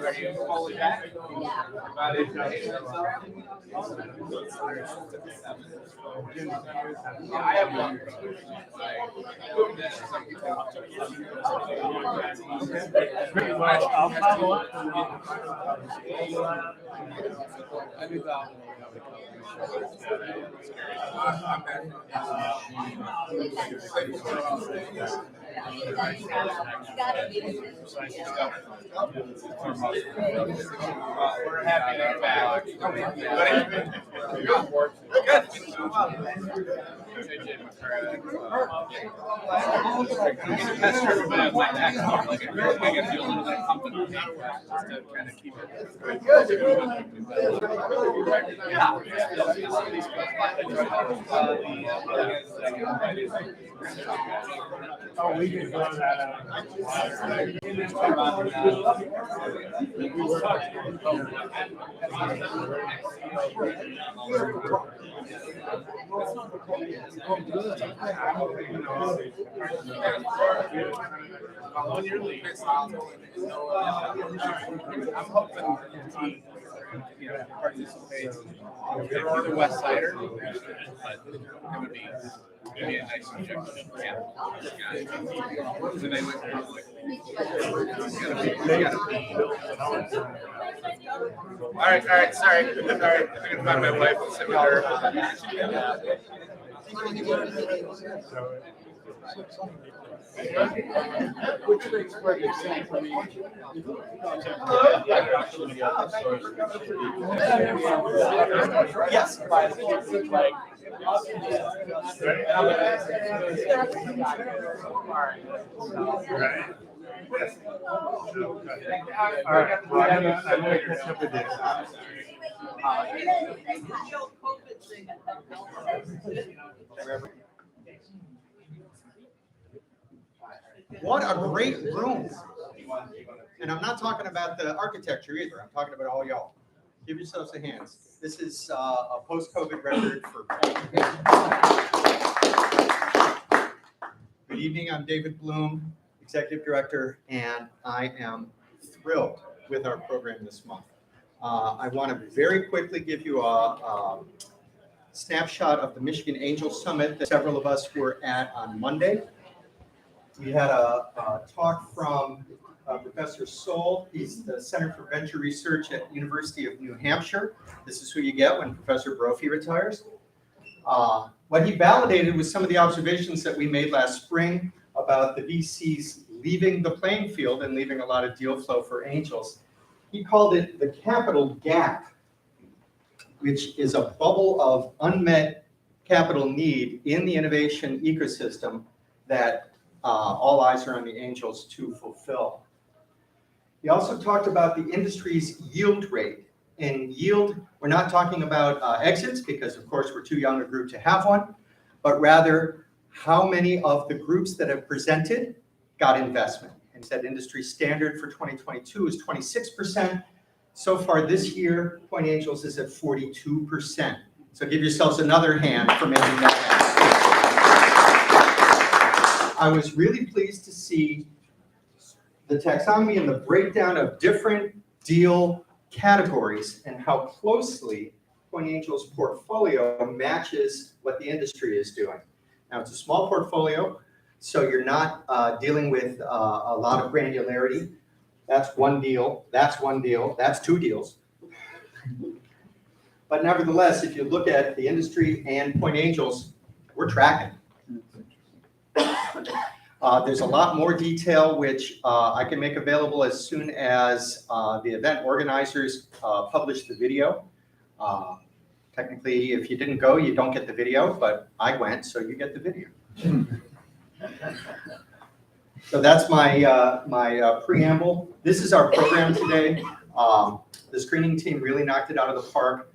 Ready to pull it back? I have one. I'll follow up. I do that. We're happy to be back. Oh, we can blow that out. On your leave, I'm hoping to participate for the West Sider, but it would be a nice injection. Yeah. So they went public. All right, sorry. I'm gonna find my wife and sit with her. Which makes perfect sense. I mean, Yes. all right. Well, I'm gonna catch up with this. What a great room. And I'm not talking about the architecture either. I'm talking about all y'all. Give yourselves a hand. This is a post-COVID record for Pointe. Good evening. I'm David Bloom, Executive Director, and I am thrilled with our program this month. I want to very quickly give you a snapshot of the Michigan Angel Summit that several of us were at on Monday. We had a talk from Professor Soul. He's the Center for Venture Research at University of New Hampshire. This is who you get when Professor Brophy retires. What he validated was some of the observations that we made last spring about the VCs leaving the playing field and leaving a lot of deal flow for angels. He called it the capital gap, which is a bubble of unmet capital need in the innovation ecosystem that all eyes are on the angels to fulfill. He also talked about the industry's yield rate. In yield, we're not talking about exits, because of course we're too young a group to have one, but rather how many of the groups that have presented got investment. And said industry standard for 2022 is 26%. So far this year, Pointe Angels is at 42%. So give yourselves another hand for making that happen. I was really pleased to see the taxonomy and the breakdown of different deal categories and how closely Pointe Angels' portfolio matches what the industry is doing. Now, it's a small portfolio, so you're not dealing with a lot of granularity. That's one deal, that's one deal, that's two deals. But nevertheless, if you look at the industry and Pointe Angels, we're tracking. There's a lot more detail, which I can make available as soon as the event organizers publish the video. Technically, if you didn't go, you don't get the video, but I went, so you get the video. So that's my preamble. This is our program today. The screening team really knocked it out of the park.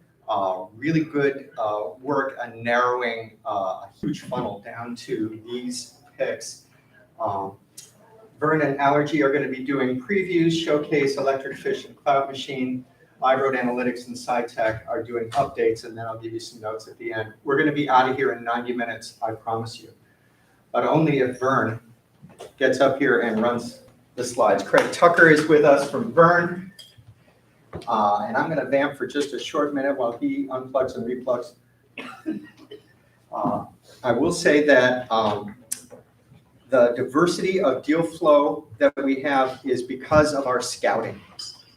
Really good work on narrowing a huge funnel down to these picks. VERN and Allergy are going to be doing previews, showcase Electric Fish and KloutMachine. LiveRoad Analytics and SciTech are doing updates, and then I'll give you some notes at the end. We're going to be out of here in 90 minutes, I promise you. But only if VERN gets up here and runs the slides. Craig Tucker is with us from VERN. And I'm going to vamp for just a short minute while he unplugs and replugs. I will say that the diversity of deal flow that we have is because of our scouting.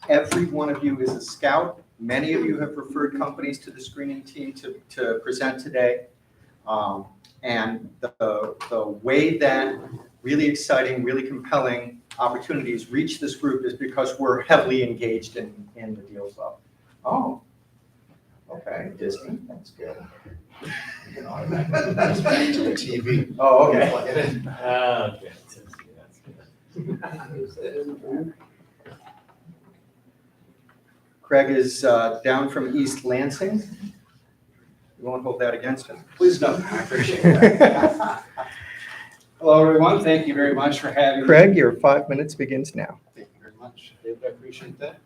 Every one of you is a scout. Many of you have referred companies to the screening team to present today. And the way that really exciting, really compelling opportunities reach this group is because we're heavily engaged in the deal flow. Oh, okay, Disney, that's good. That's back to the TV. Oh, okay. Plug it in. Okay, that's good. Craig is down from East Lansing. We won't hold that against him. Please don't. I appreciate that. Hello, everyone. Thank you very much for having me. Craig, your 5 minutes begins now. Thank you very much, David. I appreciate that.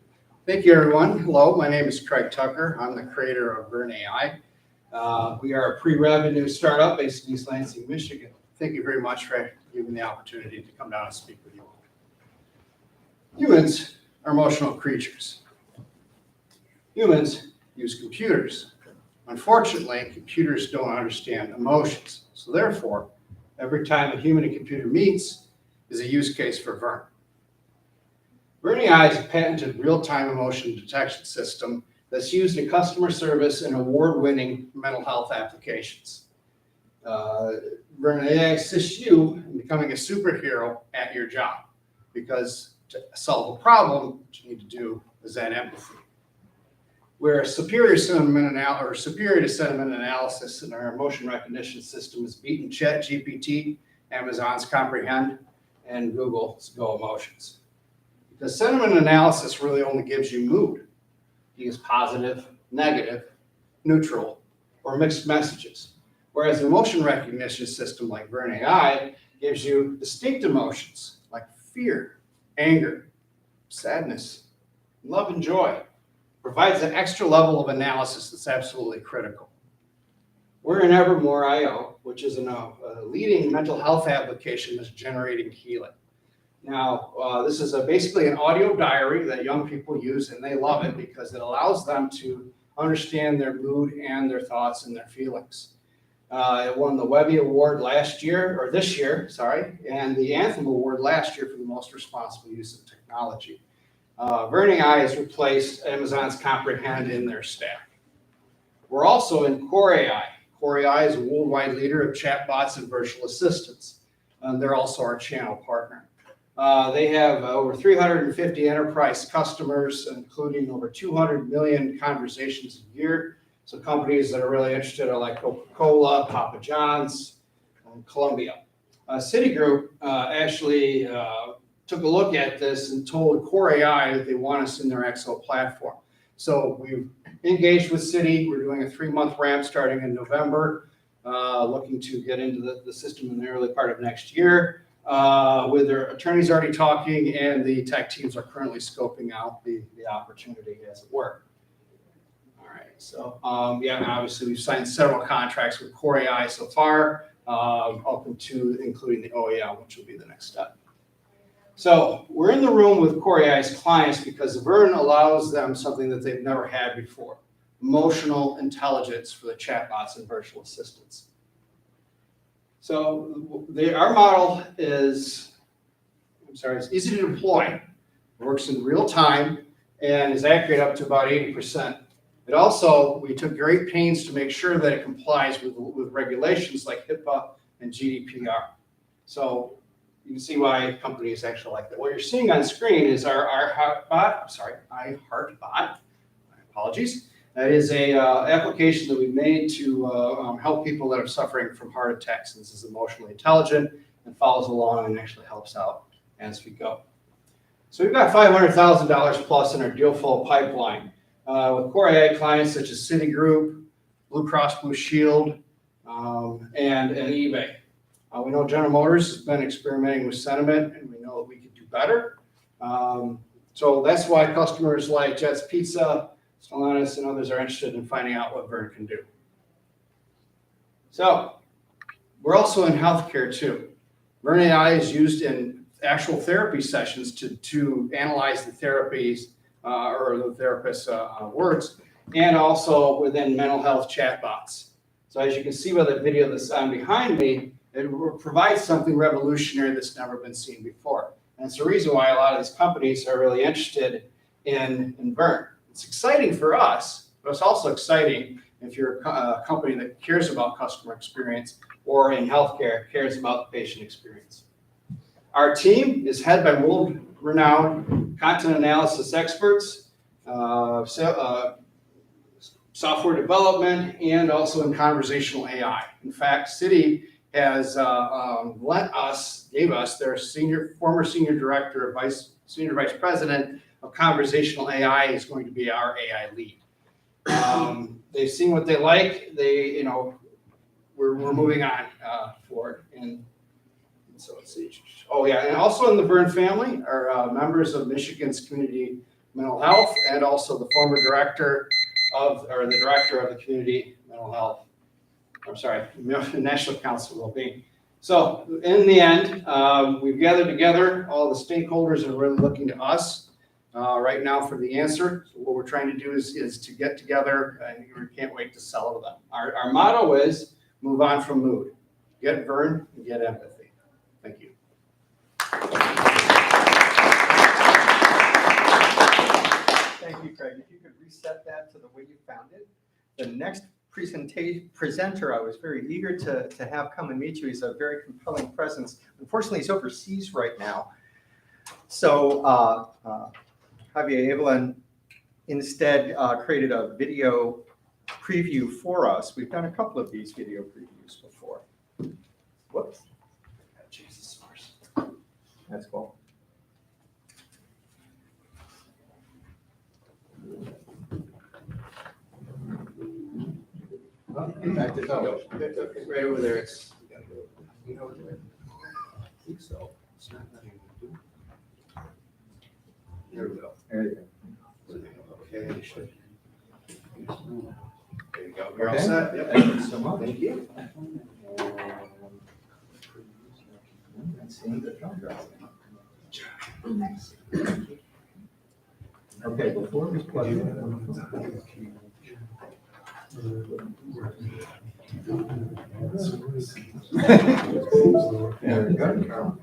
Thank you, everyone. Hello, my name is Craig Tucker. I'm the creator of VERN AI. We are a pre-revenue startup based in East Lansing, Michigan. Thank you very much for giving me the opportunity to come down and speak with you all. Humans are emotional creatures. Humans use computers. Unfortunately, computers don't understand emotions. So therefore, every time a human and computer meets is a use case for VERN. VERN AI is a patented real-time emotion detection system that's used in customer service and award-winning mental health applications. VERN AI assists you in becoming a superhero at your job, because to solve a problem, what you need to do is that empathy. We're superior to sentiment analysis, and our emotion recognition system is beating ChatGPT, Amazon's Comprehend, and Google's Go Emotions. Because sentiment analysis really only gives you mood. You use positive, negative, neutral, or mixed messages. Whereas an emotion recognition system like VERN AI gives you distinct emotions like fear, anger, sadness, love, and joy. Provides an extra level of analysis that's absolutely critical. We're in Evermore.io, which is a leading mental health application that's generating healing. Now, this is basically an audio diary that young people use, and they love it because it allows them to understand their mood and their thoughts and their feelings. It won the Webby Award this year, and the Anthem Award last year for the most responsible use of technology. VERN AI has replaced Amazon's Comprehend in their stack. We're also in Core AI. Core AI is a worldwide leader of chatbots and virtual assistants. They're also our channel partner. They have over 350 enterprise customers, including over 200 million conversations a year. So companies that are really interested are like Coca-Cola, Papa John's, and Columbia. Citigroup actually took a look at this and told Core AI that they want us in their XO platform. So we've engaged with Citi. We're doing a 3-month ramp starting in November, looking to get into the system in the early part of next year. With their attorneys already talking, and the tech teams are currently scoping out the opportunity as it were. All right, so obviously we've signed several contracts with Core AI so far, open to including the OEM, which will be the next step. So we're in the room with Core AI's clients because VERN allows them something that they've never had before: emotional intelligence for the chatbots and virtual assistants. So our model is, it's easy to deploy, works in real time, and is accurate up to about 80%. It also, we took great pains to make sure that it complies with regulations like HIPAA and GDPR. So you can see why companies actually like that. What you're seeing on screen is our iHeartBot. My apologies. That is a application that we made to help people that are suffering from heart attacks. This is emotionally intelligent and follows along and actually helps out as we go. So we've got $500,000 plus in our deal flow pipeline with Core AI clients such as Citigroup, Blue Cross Blue Shield, and eBay. We know General Motors has been experimenting with sentiment, and we know that we could do better. So that's why customers like Jets Pizza, Stellantis, and others are interested in finding out what VERN can do. So we're also in healthcare too. VERN AI is used in actual therapy sessions to analyze the therapies or the therapist's words, and also within mental health chatbots. So as you can see by the video that's on behind me, it provides something revolutionary that's never been seen before. And it's the reason why a lot of these companies are really interested in VERN. It's exciting for us, but it's also exciting if you're a company that cares about customer experience or in healthcare cares about the patient experience. Our team is headed by world-renowned content analysis experts, software development, and also in conversational AI. In fact, Citi has gave us their former senior director, senior vice president of conversational AI is going to be our AI lead. They've seen what they like. We're moving on forward. And so let's see. Oh yeah, and also in the VERN family are members of Michigan's Community Mental Health, and also the former director of the Community Mental Health. I'm sorry, National Council of Wellbeing. So in the end, we've gathered together all the stakeholders and really looking to us right now for the answer. So what we're trying to do is to get together, and we can't wait to sell to them. Our motto is move on from mood. Get VERN and get empathy. Thank you. Thank you, Craig. If you could reset that to the way you found it. The next presenter I was very eager to have come and meet you. He's a very compelling presence. Unfortunately, he's overseas right now. So Javier Evelyn instead created a video preview for us. We've done a couple of these video previews before. Whoops. That's cool. Right over there. It's. I think so. It's not letting me do it. There we go. There you go. Okay. There you go. You're all Okay. set. Yep. Thank you so much. Thank you. Okay, before we plug in. There we go.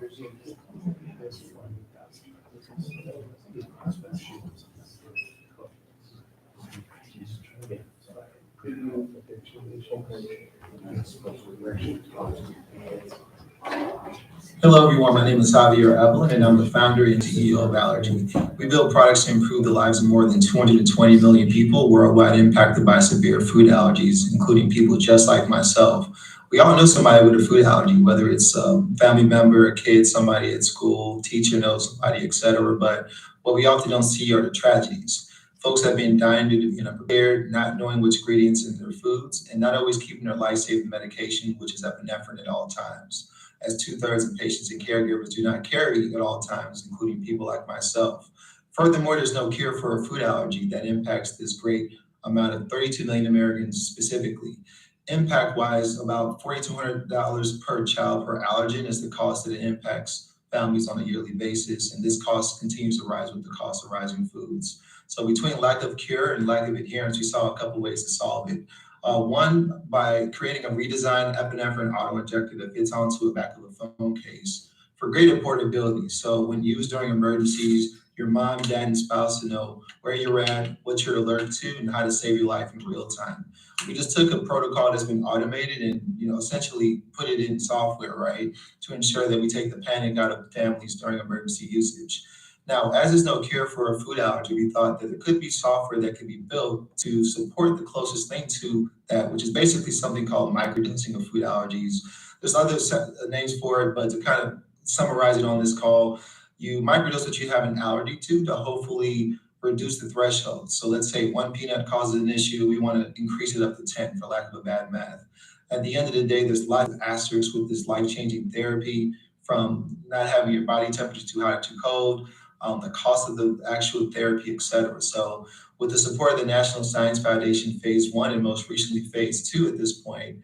Hello everyone, my name is Javier Evelyn and I'm the founder and CEO of Allergy. We build products to improve the lives of more than 220 million people worldwide impacted by severe food allergies, including people just like myself. We all know somebody with a food allergy, whether it's a family member, a kid, somebody at school, teacher knows somebody, etc. But what we often don't see are the tragedies. Folks have been dying due to being unprepared, not knowing which ingredients in their foods, and not always keeping their life-saving medication, which is epinephrine at all times, as 2/3 of patients and caregivers do not carry at all times, including people like myself. Furthermore, there's no cure for a food allergy that impacts this great amount of 32 million Americans specifically. Impact-wise, about $4,200 per child per allergen is the cost that it impacts families on a yearly basis, and this cost continues to rise with the cost of rising foods. So between lack of cure and lack of adherence, we saw a couple ways to solve it. One, by creating a redesigned epinephrine auto-injector that fits onto the back of a phone case for greater portability. So when used during emergencies, your mom, dad, and spouse to know where you're at, what you're alert to, and how to save your life in real time. We just took a protocol that's been automated and essentially put it in software, right, to ensure that we take the panic out of families during emergency usage. Now, as there's no cure for a food allergy, we thought that there could be software that could be built to support the closest thing to that, which is basically something called microdosing of food allergies. There's other names for it, but to kind of summarize it on this call, you microdose what you have an allergy to hopefully reduce the threshold. So let's say 1 peanut causes an issue, we want to increase it up to 10 for lack of a bad math. At the end of the day, there's lots of asterisks with this life-changing therapy, from not having your body temperature too hot or too cold, the cost of the actual therapy, et cetera. So with the support of the National Science Foundation phase 1 and most recently phase 2 at this point,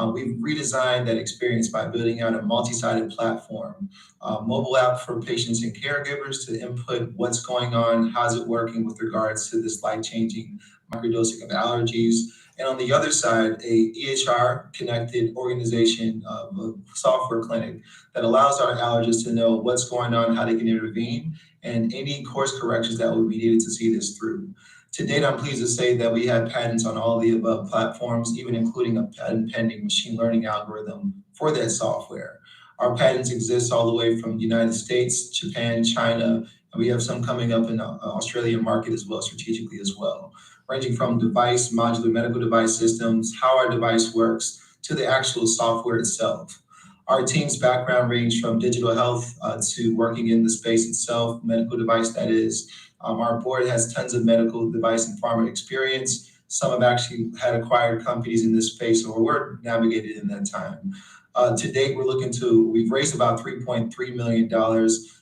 We've redesigned that experience by building out a multi-sided platform, mobile app for patients and caregivers to input what's going on, how's it working with regards to this life-changing microdosing of allergies. And on the other side, a EHR connected organization, a software clinic that allows our allergists to know what's going on, how they can intervene, and any course corrections that would be needed to see this through. To date, I'm pleased to say that we have patents on all the above platforms, even including a patent pending machine learning algorithm for that software. Our patents exist all the way from the United States, Japan, China, and we have some coming up in the Australian market as well, strategically as well, ranging from device, modular medical device systems, how our device works, to the actual software itself. Our team's background range from digital health to working in the space itself, medical device that is. Our board has tons of medical device and pharma experience. Some have actually had acquired companies in this space, so we're navigated in that time. To date, we've raised about $3.3 million.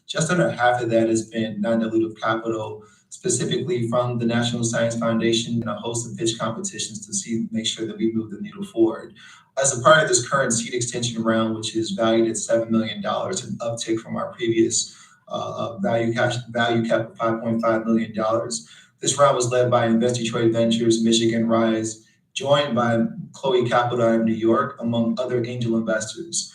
Just under half of that has been non-dilutive capital, specifically from the National Science Foundation and a host of pitch competitions to make sure that we move the needle forward. As a part of this current seed extension round, which is valued at $7 million, an uptick from our previous value cap of $5.5 million. This round was led by Invest Detroit Ventures, Michigan Rise, joined by Chloe Capital out of New York, among other angel investors.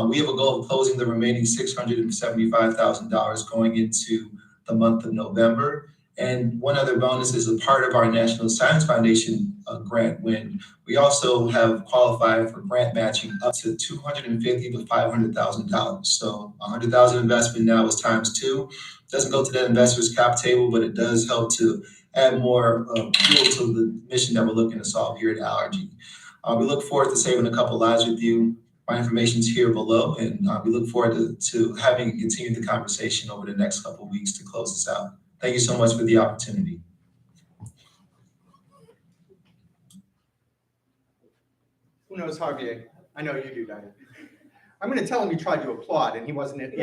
We have a goal of closing the remaining $675,000 going into the month of November. And one other bonus is a part of our National Science Foundation grant win. We also have qualified for grant matching up to $250,000 to $500,000. So $100,000 investment now is times two. Doesn't go to that investor's cap table, but it does help to add more fuel to the mission that we're looking to solve here at Allergy. We look forward to saving a couple lives with you. My information is here below, and we look forward to having continued the conversation over the next couple of weeks to close this out. Thank you so much for the opportunity. Who knows Javier? I know you do, Diane. I'm going to tell him you tried to applaud and he wasn't in the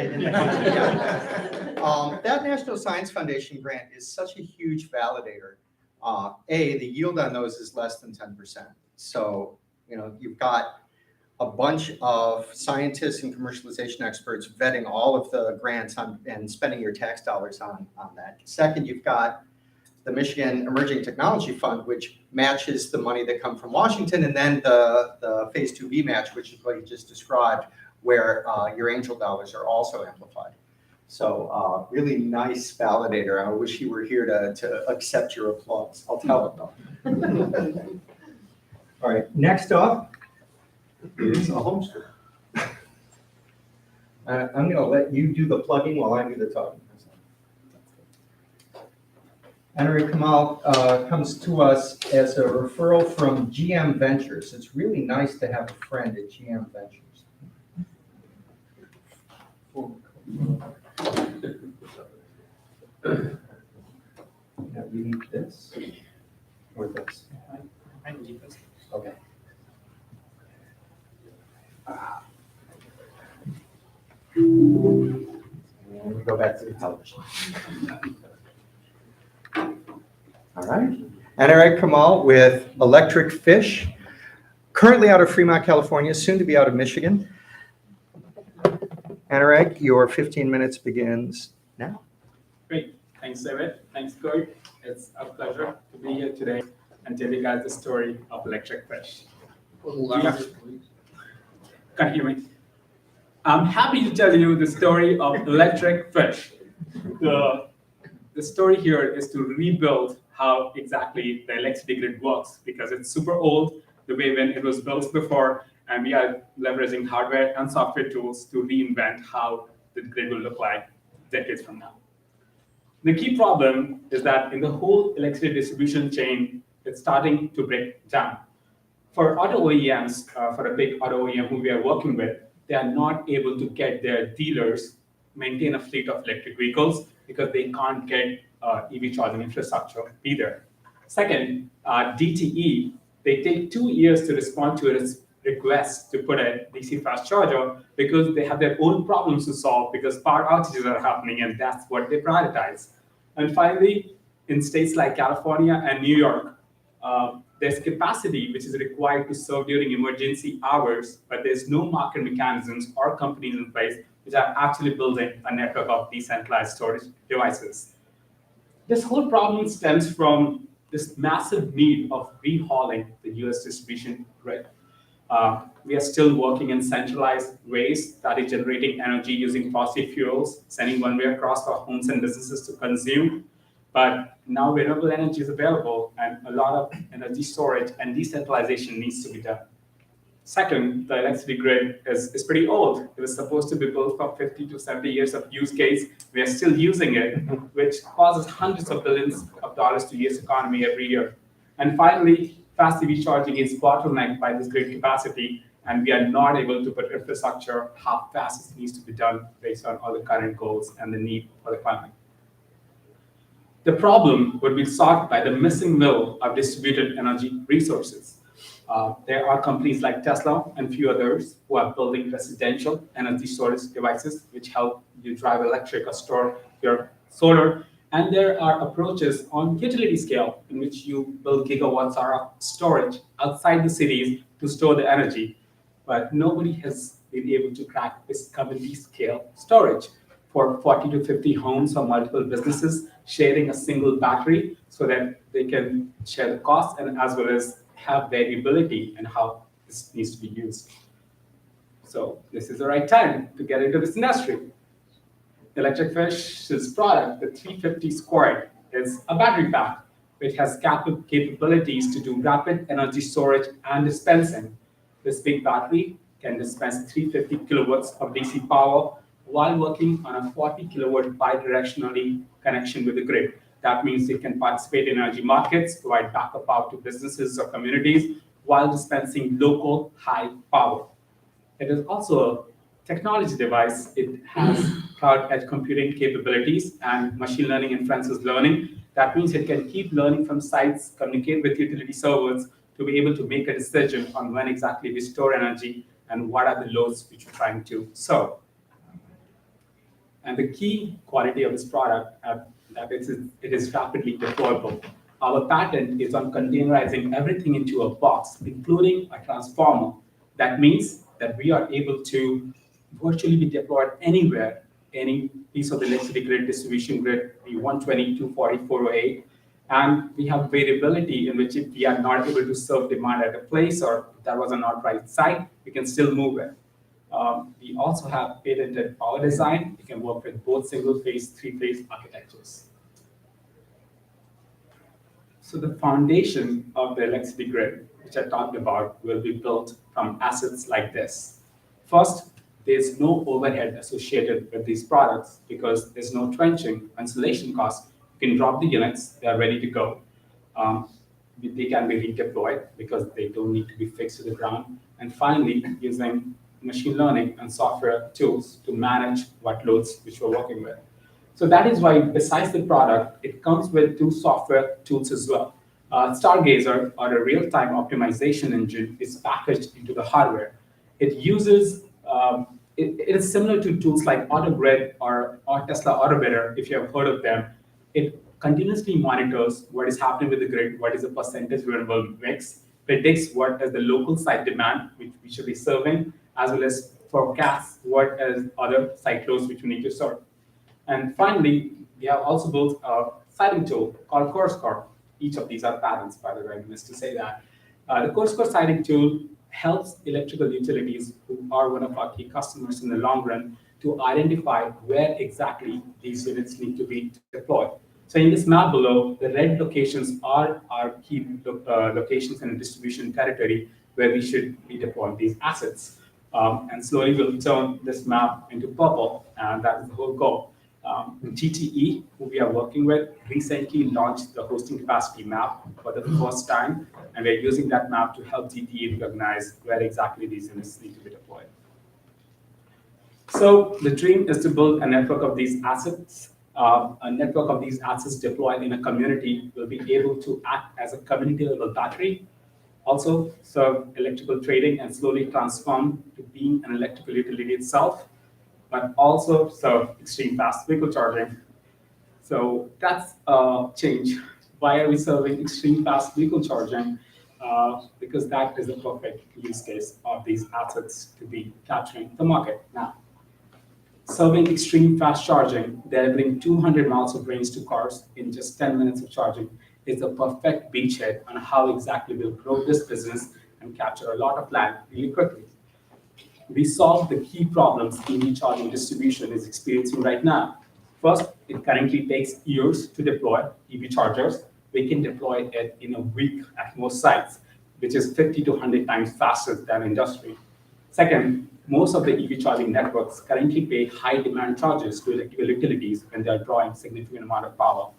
That National Science Foundation grant is such a huge validator. The yield on those is less than 10%. So, you've got a bunch of scientists and commercialization experts vetting all of the grants and spending your tax dollars on that. Second, you've got the Michigan Emerging Technology Fund, which matches the money that come from Washington, and then the Phase 2B match, which is what you just described, where your angel dollars are also amplified. So really nice validator. I wish he were here to accept your applause. I'll tell him though. All right, next up is a homeschool. I'm going to let you do the plugging while I do the talking. Henry Kamal comes to us as a referral from GM Ventures. It's really nice to have a friend at GM Ventures. Now, you need this or this? I need this. Okay. And we go back to the television. All right. Anurag Kamal with Electric Fish, currently out of Fremont, California, soon to be out of Michigan. Anurag, your 15 minutes begins now. Great. Thanks, David. Thanks, Kurt. It's a pleasure to be here today and tell you guys the story of Electric Fish. Can't hear me? I'm happy to tell you the story of Electric Fish. The story here is to rebuild how exactly the electricity grid works, because it's super old the way when it was built before, and we are leveraging hardware and software tools to reinvent how the grid will look like decades from now. The key problem is that in the whole electricity distribution chain, it's starting to break down. For auto OEMs, for a big auto OEM who we are working with, they are not able to get their dealers maintain a fleet of electric vehicles because they can't get EV charging infrastructure either. Second, DTE, they take 2 years to respond to a request to put a DC fast charger because they have their own problems to solve because power outages are happening, and that's what they prioritize. And finally, in states like California and New York, There's capacity which is required to serve during emergency hours, but there's no market mechanisms or companies in place which are actually building a network of decentralized storage devices. This whole problem stems from this massive need of rehauling the US distribution grid. We are still working in centralized ways that is generating energy using fossil fuels, sending one way across for homes and businesses to consume. But now renewable energy is available and a lot of energy storage and decentralization needs to be done. Second, the electricity grid is pretty old. It was supposed to be built for 50 to 70 years of use case. We are still using it, which causes hundreds of billions of dollars to US economy every year. And finally, fast EV charging is bottlenecked by this grid capacity, and we are not able to put infrastructure how fast it needs to be done based on all the current goals and the need for the climate. The problem would be solved by the missing middle of distributed energy resources. There are companies like Tesla and few others who are building residential energy storage devices which help you drive electric or store your solar. And there are approaches on utility scale in which you build gigawatts of storage outside the cities to store the energy. But nobody has been able to crack this community scale storage for 40 to 50 homes or multiple businesses sharing a single battery so that they can share the cost and as well as have variability in how this needs to be used. So this is the right time to get into this industry. Electric Fish's product, the 350 Squared, is a battery pack which has capabilities to do rapid energy storage and dispensing. This big battery can dispense 350 kilowatts of DC power while working on a 40 kilowatt bidirectionally connection with the grid. That means it can participate in energy markets, provide backup power to businesses or communities while dispensing local high power. It is also a technology device. It has cloud edge computing capabilities and machine learning inferences learning. That means it can keep learning from sites, communicate with utility servers to be able to make a decision on when exactly we store energy and what are the loads which we're trying to serve. And the key quality of this product that it is rapidly deployable. Our patent is on containerizing everything into a box, including a transformer. That means that we are able to virtually be deployed anywhere, any piece of the electricity grid, distribution grid, the 120, 240, 408. And we have variability in which if we are not able to serve demand at a place or if that was an outright site, we can still move it. We also have patented power design. We can work with both single-phase, three-phase architectures. So the foundation of the electricity grid, which I talked about, will be built from assets like this. First, there's no overhead associated with these products because there's no trenching, installation costs. You can drop the units, they're ready to go. They can be redeployed because they don't need to be fixed to the ground. And finally, using machine learning and software tools to manage what loads which we're working with. So that is why, besides the product, it comes with two software tools as well. Stargazer, or a real-time optimization engine, is packaged into the hardware. It uses, it is similar to tools like AutoGrid or Tesla AutoBidder, if you have heard of them. It continuously monitors what is happening with the grid, what is the percentage renewable mix, predicts what is the local site demand, which we should be serving, as well as forecasts what is other site loads which we need to serve. And finally, we have also built a siting tool called CoreScore. Each of these are patents, by the way, I missed to say that. The CoreScore siting tool helps electrical utilities, who are one of our key customers in the long run, to identify where exactly these units need to be deployed. So in this map below, the red locations are our key locations in a distribution territory where we should be deploying these assets. And slowly we'll turn this map into purple, and that is the whole goal. GTE, who we are working with, recently launched the hosting capacity map for the first time, and we're using that map to help GTE recognize where exactly these units need to be deployed. So the dream is to build a network of these assets. A network of these assets deployed in a community will be able to act as a community-level battery, also serve electrical trading and slowly transform to being an electrical utility itself, but also serve extreme fast vehicle charging. So that's a change Why are we serving extreme fast vehicle charging? Because that is the perfect use case of these assets to be capturing the market. Now, serving extreme fast charging, delivering 200 miles of range to cars in just 10 minutes of charging is a perfect beachhead on how exactly we'll grow this business and capture a lot of land really quickly. We solve the key problems EV charging distribution is experiencing right now. First, it currently takes years to deploy EV chargers. We can deploy it in a week at most sites, which is 50 to 100 times faster than industry. Second, most of the EV charging networks currently pay high demand charges to electrical utilities when they are drawing significant amount of power.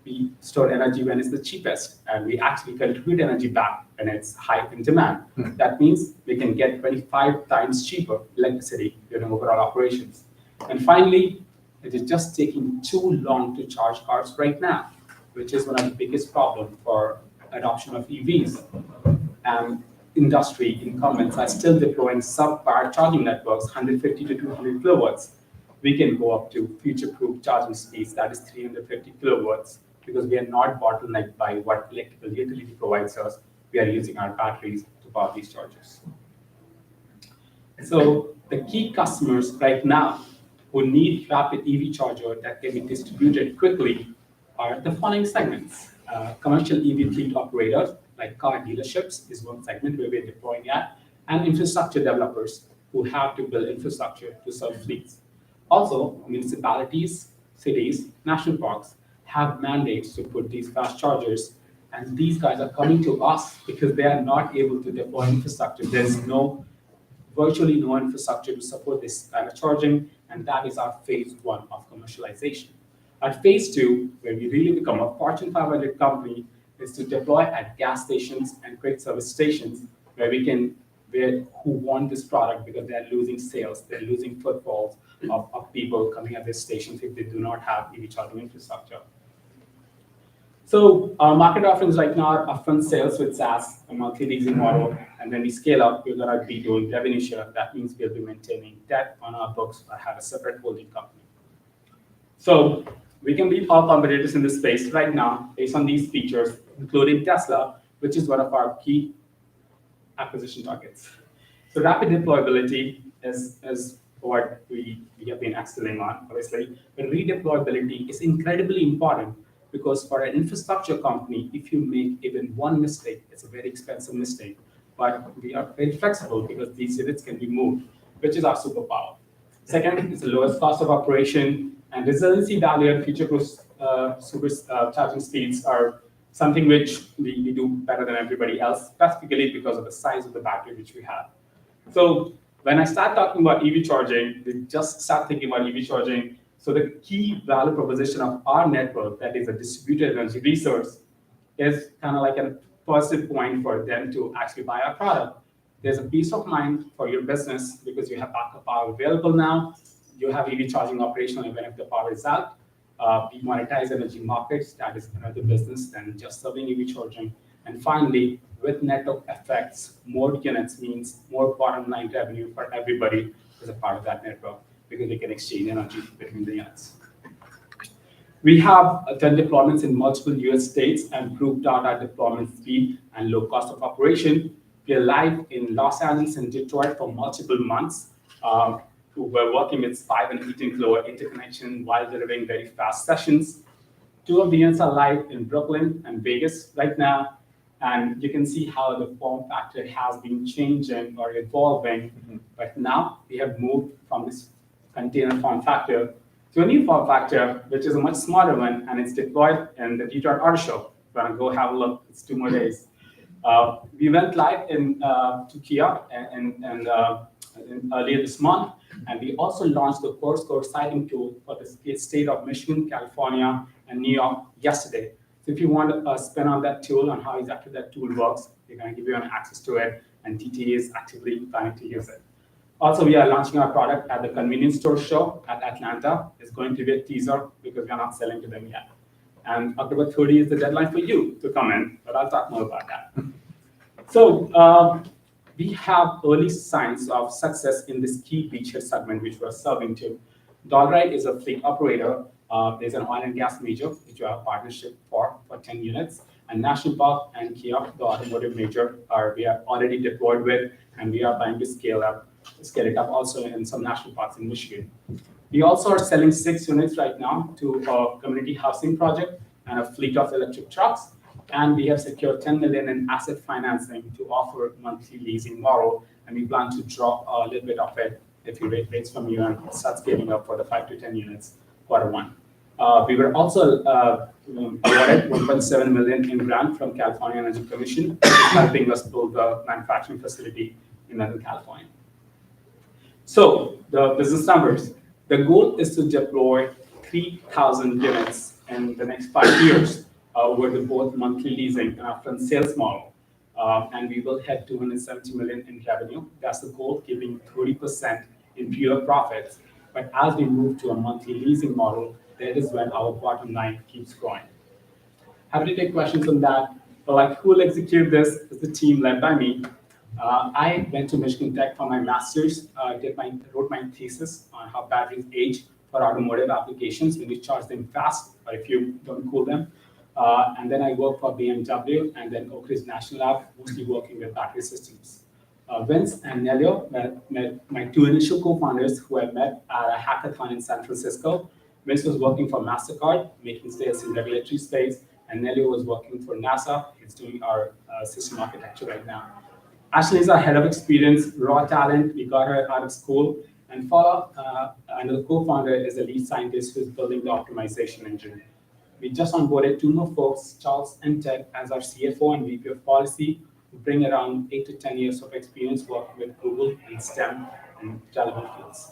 We store energy when it's the cheapest, and we actually contribute energy back when it's high in demand. That means we can get 25 times cheaper electricity during overall operations. And finally, it is just taking too long to charge cars right now, which is one of the biggest problems for adoption of EVs. And industry incumbents are still deploying subpar charging networks, 150 to 200 kilowatts. We can go up to future-proof charging speeds, that is 350 kilowatts, because we are not bottlenecked by what electrical utility provides us. We are using our batteries to power these chargers. So the key customers right now who need rapid EV charger that can be distributed quickly are the following segments. Commercial EV fleet operators, like car dealerships, is one segment where we're deploying at, and infrastructure developers who have to build infrastructure to serve fleets. Also, municipalities, cities, national parks have mandates to put these fast chargers, and these guys are coming to us because they are not able to deploy infrastructure. There's virtually no infrastructure to support this kind of charging, and that is our phase one of commercialization. At phase two, where we really become a Fortune 500 company, is to deploy at gas stations and quick service stations who want this product because they're losing sales, they're losing footfalls of people coming at this station if they do not have EV charging infrastructure. So our market offerings right now are upfront sales with SaaS, a monthly leasing model, and when we scale up, we're going to be doing revenue share. That means we'll be maintaining debt on our books or have a separate holding company. So we can beat all competitors in this space right now based on these features, including Tesla, which is one of our key acquisition targets. So rapid deployability is what we have been excelling on, obviously. But redeployability is incredibly important because for an infrastructure company, if you make even one mistake, it's a very expensive mistake. But we are very flexible because these units can be moved, which is our superpower. Second, it's the lowest cost of operation, and resiliency value and future-proof charging speeds are something which we do better than everybody else, specifically because of the size of the battery which we have. So when I start talking about EV charging, we just start thinking about EV charging. So the key value proposition of our network, that is a distributed energy resource, is kind of like a positive point for them to actually buy our product. There's a peace of mind for your business because you have backup power available now. You have EV charging operational even if the power is out. We monetize energy markets. That is another business than just serving EV charging. And finally, with network effects, more units means more bottom line revenue for everybody as a part of that network because we can exchange energy between the units. We have done deployments in multiple US states and proved out our deployment speed and low cost of operation. We are live in Los Angeles and Detroit for multiple months. We're working with 5 and 18 kilowatt interconnection while delivering very fast sessions. 2 of the units are live in Brooklyn and Vegas right now. And you can see how the form factor has been changing or evolving. But now we have moved from this container form factor to a new form factor, which is a much smaller one, and it's deployed in the Detroit Auto Show. If you want to go have a look, it's 2 more days. We went live to Kia earlier this month, and we also launched the course code citing tool for the state of Michigan, California, and New York yesterday. So if you want to spin on that tool on how exactly that tool works, we're going to give you an access to it, and TTA is actively planning to use it. Also, we are launching our product at the convenience store show at Atlanta. It's going to be a teaser because we are not selling to them yet. And October 30 is the deadline for you to come in, but I'll talk more about that. So we have early signs of success in this key beachhead segment, which we're serving to. Dolrite is a fleet operator There's an oil and gas major, which we have a partnership for 10 units. And National Park and Kia, the automotive major, we are already deployed with, and we are trying to scale it up also in some national parks in Michigan. We also are selling 6 units right now to a community housing project and a fleet of electric trucks. And we have secured $10 million in asset financing to offer monthly leasing model. And we plan to drop a little bit of it if you rate rates from you and start scaling up for the 5 to 10 units Q1. We were also awarded $1.7 million in grant from California Energy Commission, helping us build the manufacturing facility in Northern California. So the business numbers. The goal is to deploy 3,000 units in the next 5 years with both monthly leasing and upfront sales model. And we will hit $270 million in revenue. That's the goal, giving 30% in pure profits. But as we move to a monthly leasing model, that is when our bottom line keeps growing. Happy to take questions on that. But like, who will execute this? Is the team led by me. I went to Michigan Tech for my master's, wrote my thesis on how batteries age for automotive applications when you charge them fast or if you don't cool them. And then I worked for BMW and then Oak Ridge National Lab, mostly working with battery systems. Vince and Nelio met my 2 initial co-founders who I met at a hackathon in San Francisco. Vince was working for MasterCard, making sales in regulatory space, and Nelio was working for NASA. He's doing our system architecture right now. Ashley is our head of experience, raw talent. We got her out of school. And another co-founder is a lead scientist who's building the optimization engine. We just onboarded 2 more folks, Charles and Ted, as our CFO and VP of policy, who bring around 8 to 10 years of experience working with Google and STEM and relevant fields.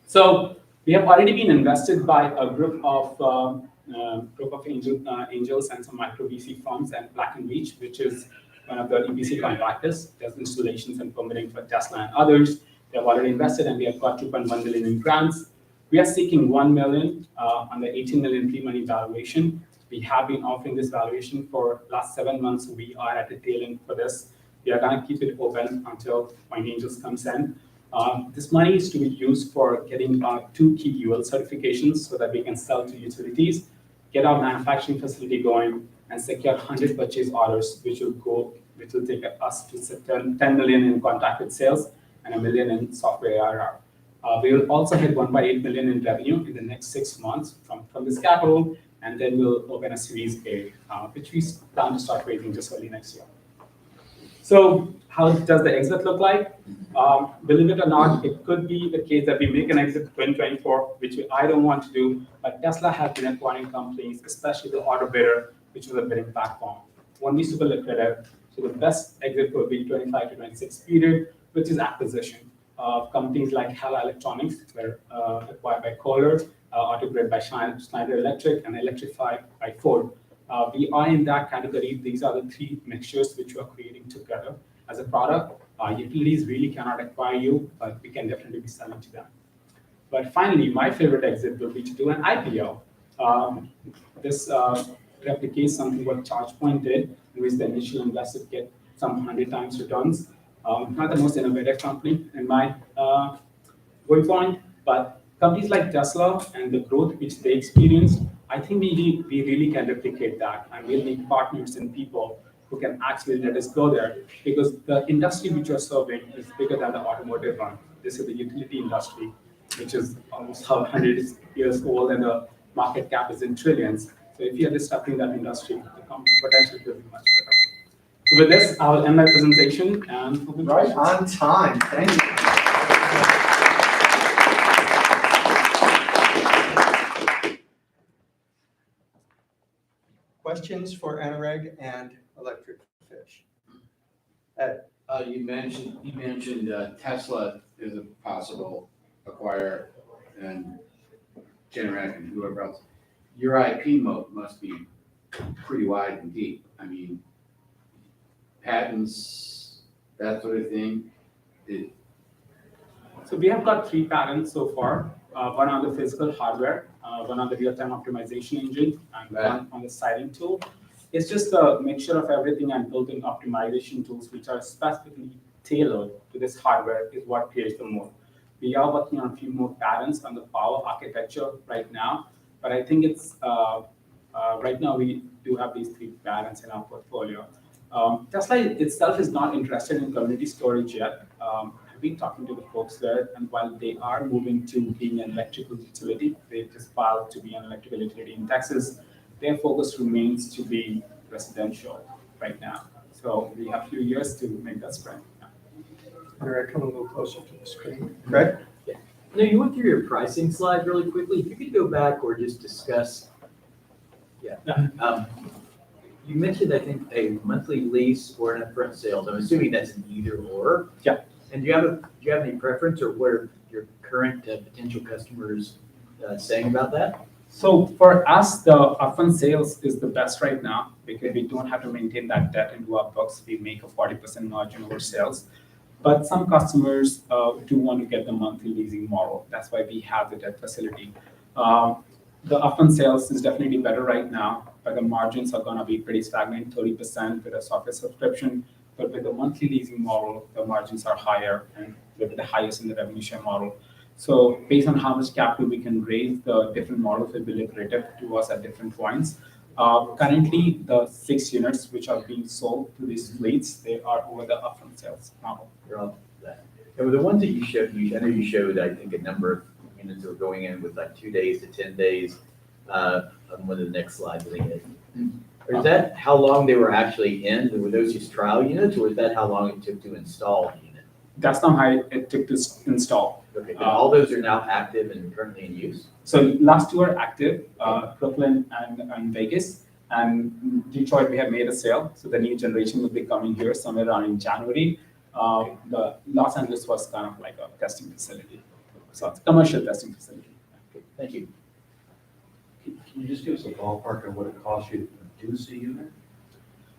So we have already been invested by a group of angels and some micro VC firms and Black & Veatch, which is one of the EPC contractors, does installations and permitting for Tesla and others. They have already invested, and we have got $2.1 million in grants. We are seeking $1 million on the $18 million pre-money valuation. We have been offering this valuation for the last 7 months. We are at the tail end for this. We are going to keep it open until Pointe Angels comes in. This money is to be used for getting 2 key UL certifications so that we can sell to utilities, get our manufacturing facility going, and secure 100 purchase orders, which will take us to $10 million in contracted sales and $1 million in software ARR. We will also hit $1.8 million in revenue in the next 6 months from this capital, and then we'll open a Series A, which we plan to start raising just early next year. So how does the exit look like? Believe it or not, it could be the case that we make an exit in 2024, which I don't want to do, but Tesla has been acquiring companies, especially the auto bidder, which is a bidding platform. Won't be super lucrative. So the best exit will be 25 to 26 period, which is acquisition. Companies like Hella Electronics were acquired by Kohler, Autogrid by Schneider Electric, and Electrify by Ford. We are in that category. These are the 3 mixtures which we are creating together as a product. Utilities really cannot acquire you, but we can definitely be selling to them. But finally, my favorite exit will be to do an IPO. This replicates something what ChargePoint did, in which the initial investors get some 100 times returns. Not the most innovative company in my viewpoint, but companies like Tesla and the growth which they experienced, I think we really can replicate that, and we'll need partners and people who can actually let us go there, because the industry which you're serving is bigger than the automotive one. This is the utility industry, which is almost 100 years old, and the market cap is in trillions. So if you're disrupting that industry, the potential will be much better. So with this, I will end my presentation and open Right questions. on time. Thank you. Questions for Anurag and Electric Fish? Ed? You mentioned Tesla is a possible acquirer, and Generac and whoever else. Your IP moat must be pretty wide and deep. I mean, patents, that sort of thing. So we have got 3 patents so far. One on the physical hardware, one on the real-time optimization engine, and one on the sighting tool. It's just a mixture of everything, and building optimization tools which are specifically tailored to this hardware is what creates the moat. We are working on a few more patents on the power architecture right now, But I think it's right now we do have these three parents in our portfolio. Tesla itself is not interested in community storage yet. I've been talking to the folks there, and while they are moving to being an electrical utility, they just filed to be an electrical utility in Texas. Their focus remains to be residential right now. So we have a few years to make that spread. Eric, come a little closer to the screen. Greg? No, you went through your pricing slide really quickly. If you could go back or just discuss. You mentioned, I think, a monthly lease or an upfront sales. I'm assuming that's an either or. Yeah. And do you have any preference, or what are your current potential customers saying about that? So for us, the upfront sales is the best right now because we don't have to maintain that debt into our books. We make a 40% margin over sales. But some customers do want to get the monthly leasing model. That's why we have the debt facility. The upfront sales is definitely better right now, but the margins are going to be pretty stagnant, 30% with a software subscription. But with the monthly leasing model, the margins are higher and with the highest in the revenue share model. So based on how much capital we can raise, the different models will be lucrative to us at different points. Currently, the 6 units which are being sold to these fleets, they are over the upfront sales model. You're on that. And with the ones that you showed, I know you showed, I think, a number of units that were going in with like 2 days to 10 days on one of the next slides. I think. Or is that how long they were actually in? Were those just trial units, or is that how long it took to install a unit? That's not how it took to install. Okay, but all those are now active and currently in use? So last two are active, Brooklyn and Vegas. And Detroit, we have made a sale. So the new generation will be coming here somewhere around in January. The Los Angeles was kind of like a testing facility. So it's a commercial testing facility. Okay, thank you. Can you just give us a ballpark of what it costs you to produce a unit?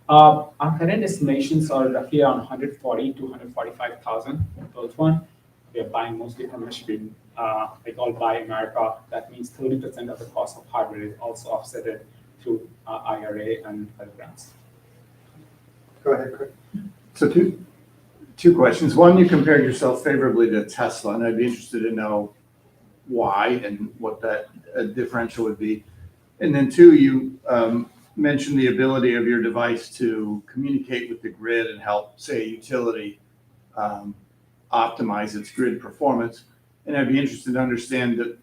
Our current estimations are roughly around 140 to 145,000 both one. We are buying mostly from Michigan, like all Buy America. That means 30% of the cost of hardware is also offset through IRA and other grants. Go ahead, Craig. So two questions. One, you compared yourself favorably to Tesla, and I'd be interested to know why and what that differential would be. And then two, you mentioned the ability of your device to communicate with the grid and help, say, a utility optimize its grid performance. And I'd be interested to understand the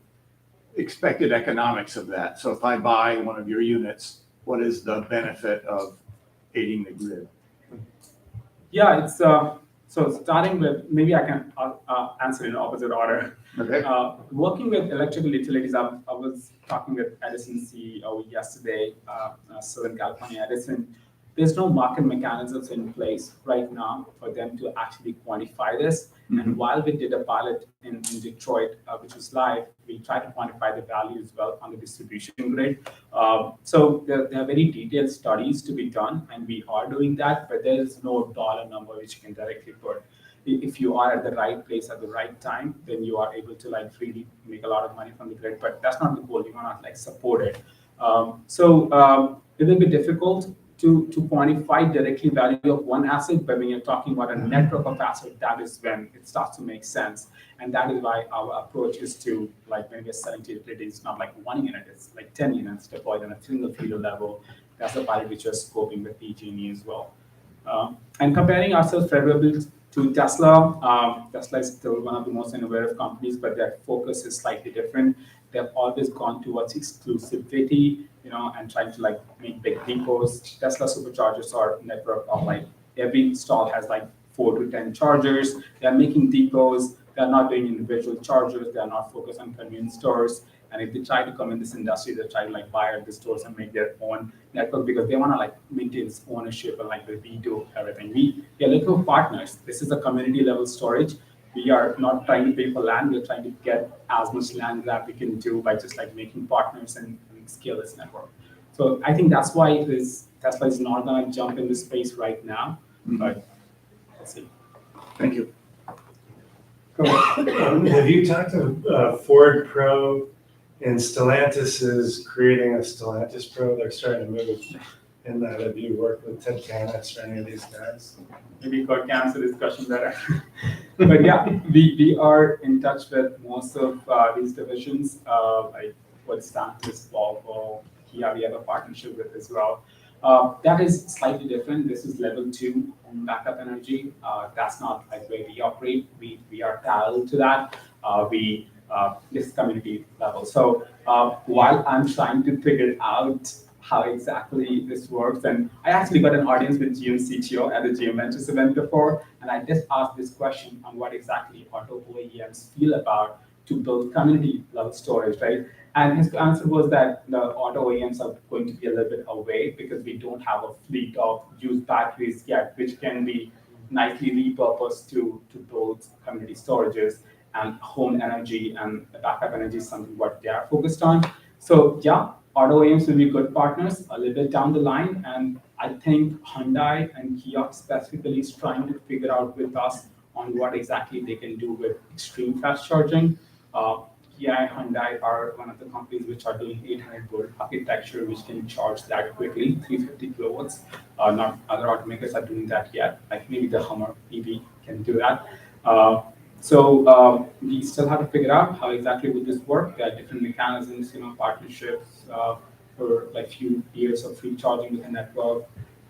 expected economics of that. So if I buy one of your units, what is the benefit of aiding the grid? Yeah, it's so starting with, maybe I can answer in opposite order. Okay. Working with electrical utilities, I was talking with Edison CEO yesterday, Southern California Edison. There's no market mechanisms in place right now for them to actually quantify this. Mm-hmm. And while we did a pilot in Detroit, which was live, we tried to quantify the value as well on the distribution grid. So there are very detailed studies to be done, and we are doing that, but there is no dollar number which you can directly put. If you are at the right place at the right time, then you are able to like really make a lot of money from the grid, but that's not the goal. You want to like support it. It will be difficult to quantify directly value of one asset, but when you're talking about a network of assets, that is when it starts to make sense. And that is why our approach is to, like when we're selling to utilities, it's not like 1 unit, it's like 10 units deployed on a single feeder level. That's the pilot which we're scoping with PG&E as well. And comparing ourselves favorably to Tesla, Tesla is still one of the most innovative companies, but their focus is slightly different. They've always gone towards exclusivity, and trying to like make big depots. Tesla superchargers are a network of like every stall has like 4 to 10 chargers. They're making depots. They're not doing individual chargers. They're not focused on convenience stores. And if they try to come in this industry, they try to like buy out the stores and make their own network because they want to like maintain its ownership and like the redo everything. We are looking for partners. This is a community level storage. We are not trying to pay for land. We're trying to get as much land that we can do by just like making partners and scale this network. So I think that's why Tesla is not going to jump in this space right now, but let's see. Thank you. Have you talked to Ford Pro and Stellantis is creating a Stellantis Pro? They're starting to move in that. Have you worked with Ted Canis or any of these guys? Maybe God can answer this question better. But yeah, we are in touch with most of these divisions. with Stellantis, Volvo, Kia, we have a partnership with as well. That is slightly different. This is level 2 home backup energy. That's not like where we operate. We are parallel to that. This is community level. So while I'm trying to figure out how exactly this works, and I actually got an audience with GM CTO at the GM Ventures event before, and I just asked this question on what exactly auto OEMs feel about to build community level storage, right? And his answer was that the auto OEMs are going to be a little bit away because we don't have a fleet of used batteries yet, which can be nicely repurposed to build community storages, and home energy and backup energy is something what they are focused on. So yeah, auto OEMs will be good partners a little bit down the line. And I think Hyundai and Kia specifically is trying to figure out with us on what exactly they can do with extreme fast charging. Kia and Hyundai are one of the companies which are doing 800 volt architecture, which can charge that quickly, 350 kilowatts. Not other automakers are doing that yet. Like maybe the Hummer EV can do that. So we still have to figure out how exactly would this work. There are different mechanisms, partnerships for like few years of free charging with the network.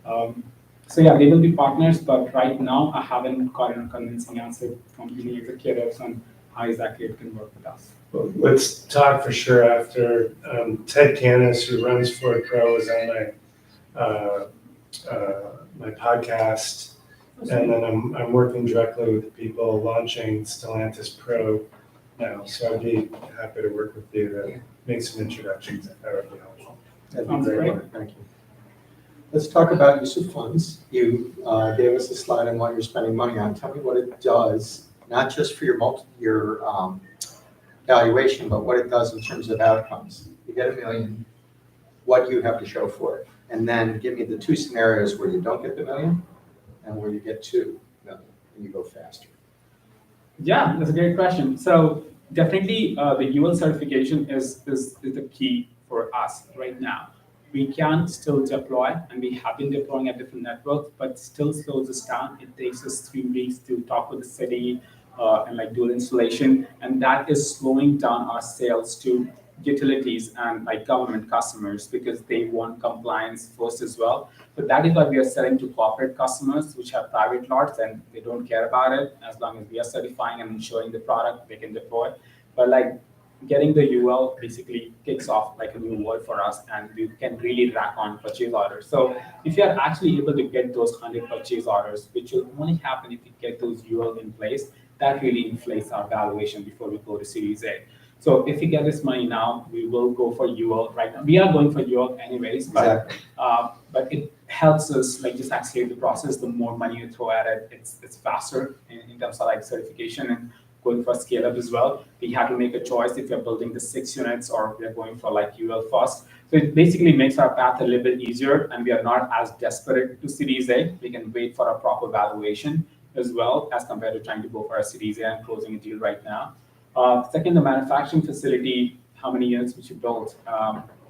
So yeah, they will be partners, but right now I haven't gotten a convincing answer from any executives on how exactly it can work with us. Well, let's talk for sure after. Ted Canis, who runs Ford Pro, is on my podcast. And then I'm working directly with people launching Stellantis Pro now. So I'd be happy to work with you to make some introductions if that would be helpful. That'd Sounds be great. great. Thank you. Let's talk about use of funds. You gave us a slide on what you're spending money on. Tell me what it does, not just for your valuation, but what it does in terms of outcomes. You get $1 million, what do you have to show for it? And then give me the 2 scenarios where you don't get the $1 million and where you get $2 million and you go faster. Yeah, that's a great question. So definitely the UL certification is the key for us right now. We can still deploy, and we have been deploying at different networks, but still slows us down. It takes us 3 weeks to talk with the city and like dual installation, and that is slowing down our sales to utilities and like government customers because they want compliance first as well. But that is why we are selling to corporate customers which have private lots and they don't care about it. As long as we are certifying and ensuring the product, they can deploy. But like getting the UL basically kicks off like a new world for us, and we can really rack on purchase orders. So if you are actually able to get those 100 purchase orders, which will only happen if you get those UL in place, that really inflates our valuation before we go to Series A. So if you get this money now, we will go for UL right now. We are going for UL anyways, but it helps us like just accelerate the process. The more money you throw at it, it's faster in terms of like certification and going for scale up as well. We have to make a choice if you're building the 6 units or we're going for like UL first. So it basically makes our path a little bit easier, and we are not as desperate to Series A. We can wait for a proper valuation as well as compared to trying to go for a Series A and closing a deal right now. Second, the manufacturing facility, how many units we should build,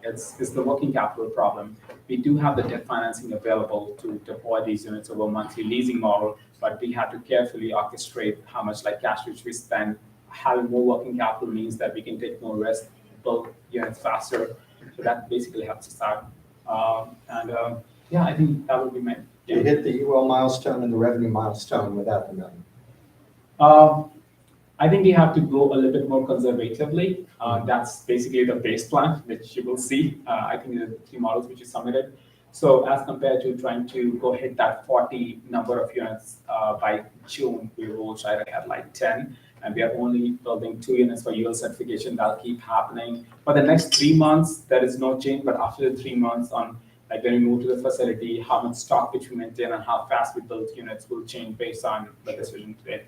it's the working capital problem. We do have the debt financing available to deploy these units over a monthly leasing model, but we have to carefully orchestrate how much like cash which we spend. Having more working capital means that we can take more risk, build units faster. So that basically helps us out. Yeah, I think that would be my. You hit the UL milestone and the revenue milestone without the $1 million. I think we have to go a little bit more conservatively. That's basically the base plan, which you will see. I think the 3 models which you submitted. So as compared to trying to go hit that 40 number of units by June, we will try to have like 10. And we are only building 2 units for UL certification. That'll keep happening. For the next 3 months, there is no change. But after the 3 months on like when we move to the facility, how much stock which we maintain and how fast we build units will change based on the decision today.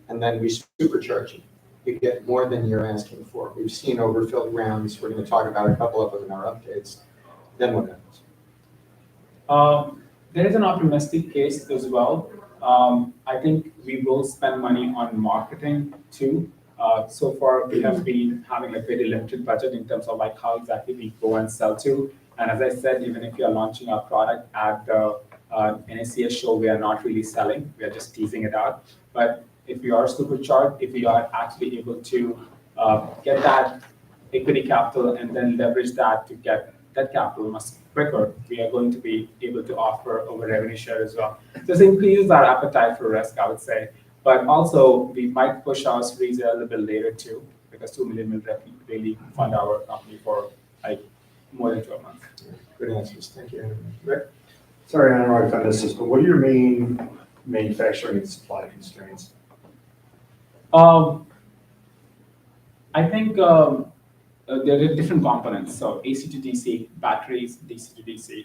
And then we supercharge it. You get more than you're asking for. We've seen overfilled rounds. We're going to talk about a couple of them in our updates. Then what happens? There is an optimistic case as well. I think we will spend money on marketing too. So far, we have been having a very limited budget in terms of like how exactly we go and sell to. And as I said, even if we are launching our product at the NACS show, we are not really selling. We are just teasing it out. But if we are supercharged, if we are actually able to get that equity capital and then leverage that to get that capital much quicker, we are going to be able to offer over revenue share as well. This increases our appetite for risk, I would say. But also, we might push our Series A a little bit later too, because 2 million will really fund our company for like more than 12 months. Good answers. Thank you. Rick? Sorry, I don't know if I missed this, but what are your main manufacturing and supply constraints? I think there are different components. So AC to DC, batteries, DC to DC.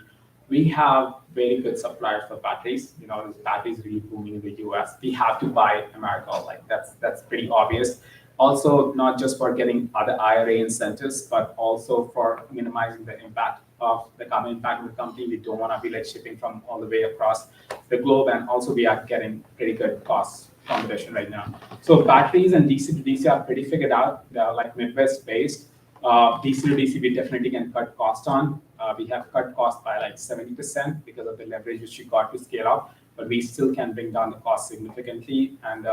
We have very good suppliers for batteries. You know, batteries really booming in the US. We have to buy America, like that's pretty obvious. Also, not just for getting other IRA incentives, but also for minimizing the impact of the carbon impact of the company. We don't want to be like shipping from all the way across the globe, and also we are getting pretty good cost competition right now. So batteries and DC to DC are pretty figured out. They're like Midwest based. DC to DC, we definitely can cut cost on. We have cut cost by like 70% because of the leverage which we got to scale up, but we still can bring down the cost significantly. And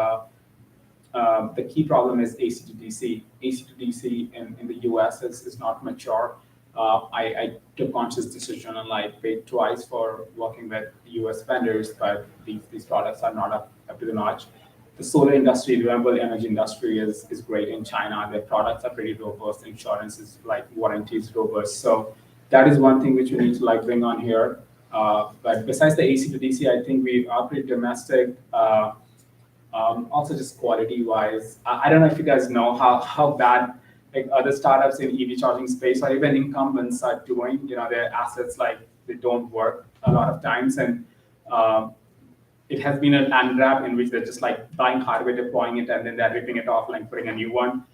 the key problem is AC to DC. AC to DC in the US is not mature. I took conscious decision and like paid twice for working with US vendors, but these products are not up to the notch. The solar industry, renewable energy industry is great in China. Their products are pretty robust. Insurance is like warranty is robust. So that is one thing which we need to like bring on here. But besides the AC to DC, I think we are pretty domestic. Also just quality wise, I don't know if you guys know how bad like other startups in EV charging space or even incumbents are doing. You know, their assets like they don't work a lot of times, and it has been an land grab in which they're just like buying hardware, deploying it, and then they're ripping it off, like putting a new one.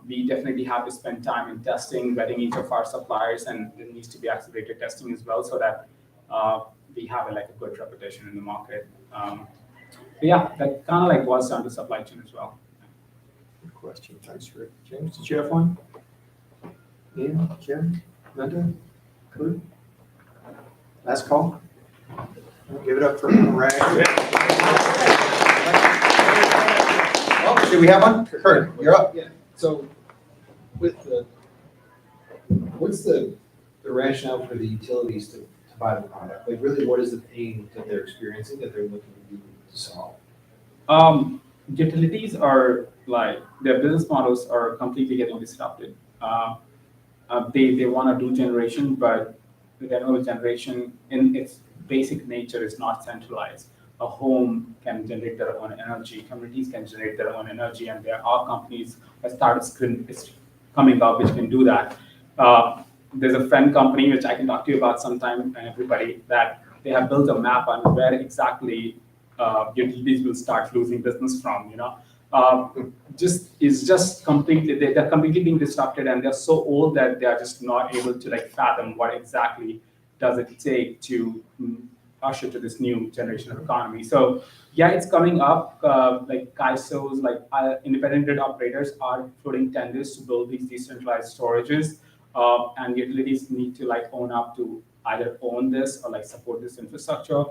We definitely have to spend time in testing, vetting each of our suppliers, and there needs to be accelerated testing as well, so that we have a good reputation in the market. But yeah, that kind of like boils down to supply chain as well. Good question. Thanks, Rick. James, did you have one? Ian, Jim, Linda, Kurt? Last call. Give it up for Rag. Oh, do we have one? Kurt, you're up. Yeah, so what's the rationale for the utilities to buy the product? Like really, what is the pain that they're experiencing that they're looking to solve? Utilities are like, their business models are completely getting disrupted. They want to do generation, but the renewable generation in its basic nature is not centralized. A home can generate their own energy, communities can generate their own energy, and there are companies that startups coming up which can do that. There's a friend company which I can talk to you about sometime, everybody, that they have built a map on where exactly utilities will start losing business from. You know, they're completely being disrupted, and they're so old that they are just not able to like fathom what exactly does it take to usher to this new generation of economy. So yeah, it's coming up. Like CAISOs, like independent grid operators are floating tenders to build these decentralized storages, and utilities need to like own up to either own this or like support this infrastructure.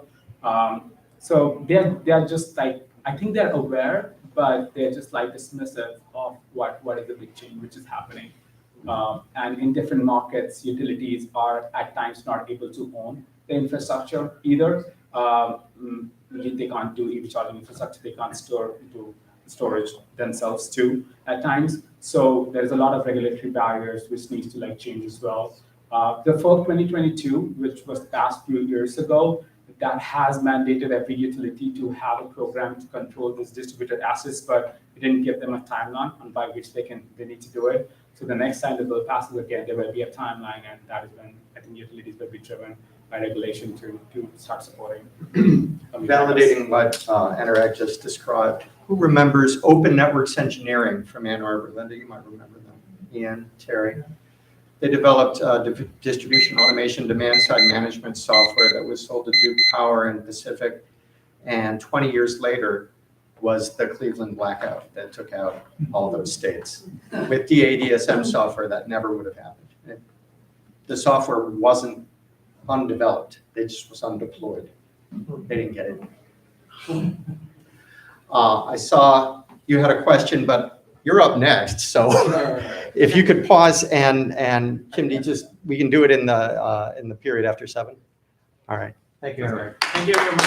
So they're just like, I think they're aware, but they're just like dismissive of what is the big change which is happening. And in different markets, utilities are at times not able to own the infrastructure either. They can't do EV charging infrastructure. They can't do storage themselves too at times. So there's a lot of regulatory barriers which needs to like change as well. The FERN 2022, which was passed a few years ago, that has mandated every utility to have a program to control these distributed assets, but it didn't give them a timeline on by which they need to do it. So the next time the bill passes again, there will be a timeline, and that is when I think utilities will be driven by regulation to start supporting. Validating what Anurag just described. Who remembers Open Networks Engineering from Ann Arbor? Linda, you might remember them. Ian, Terry. They developed distribution automation demand-side management software that was sold to Duke Power and Pacific, and 20 years later was the Cleveland blackout that took out all those states. With DADSM software, that never would have happened. The software wasn't undeveloped, it just was undeployed. They didn't get it. I saw you had a question, but you're up next. So if you could pause and Kimdi, just, we can do it in the period after 7. All right. Thank you, Eric. Thank you very much.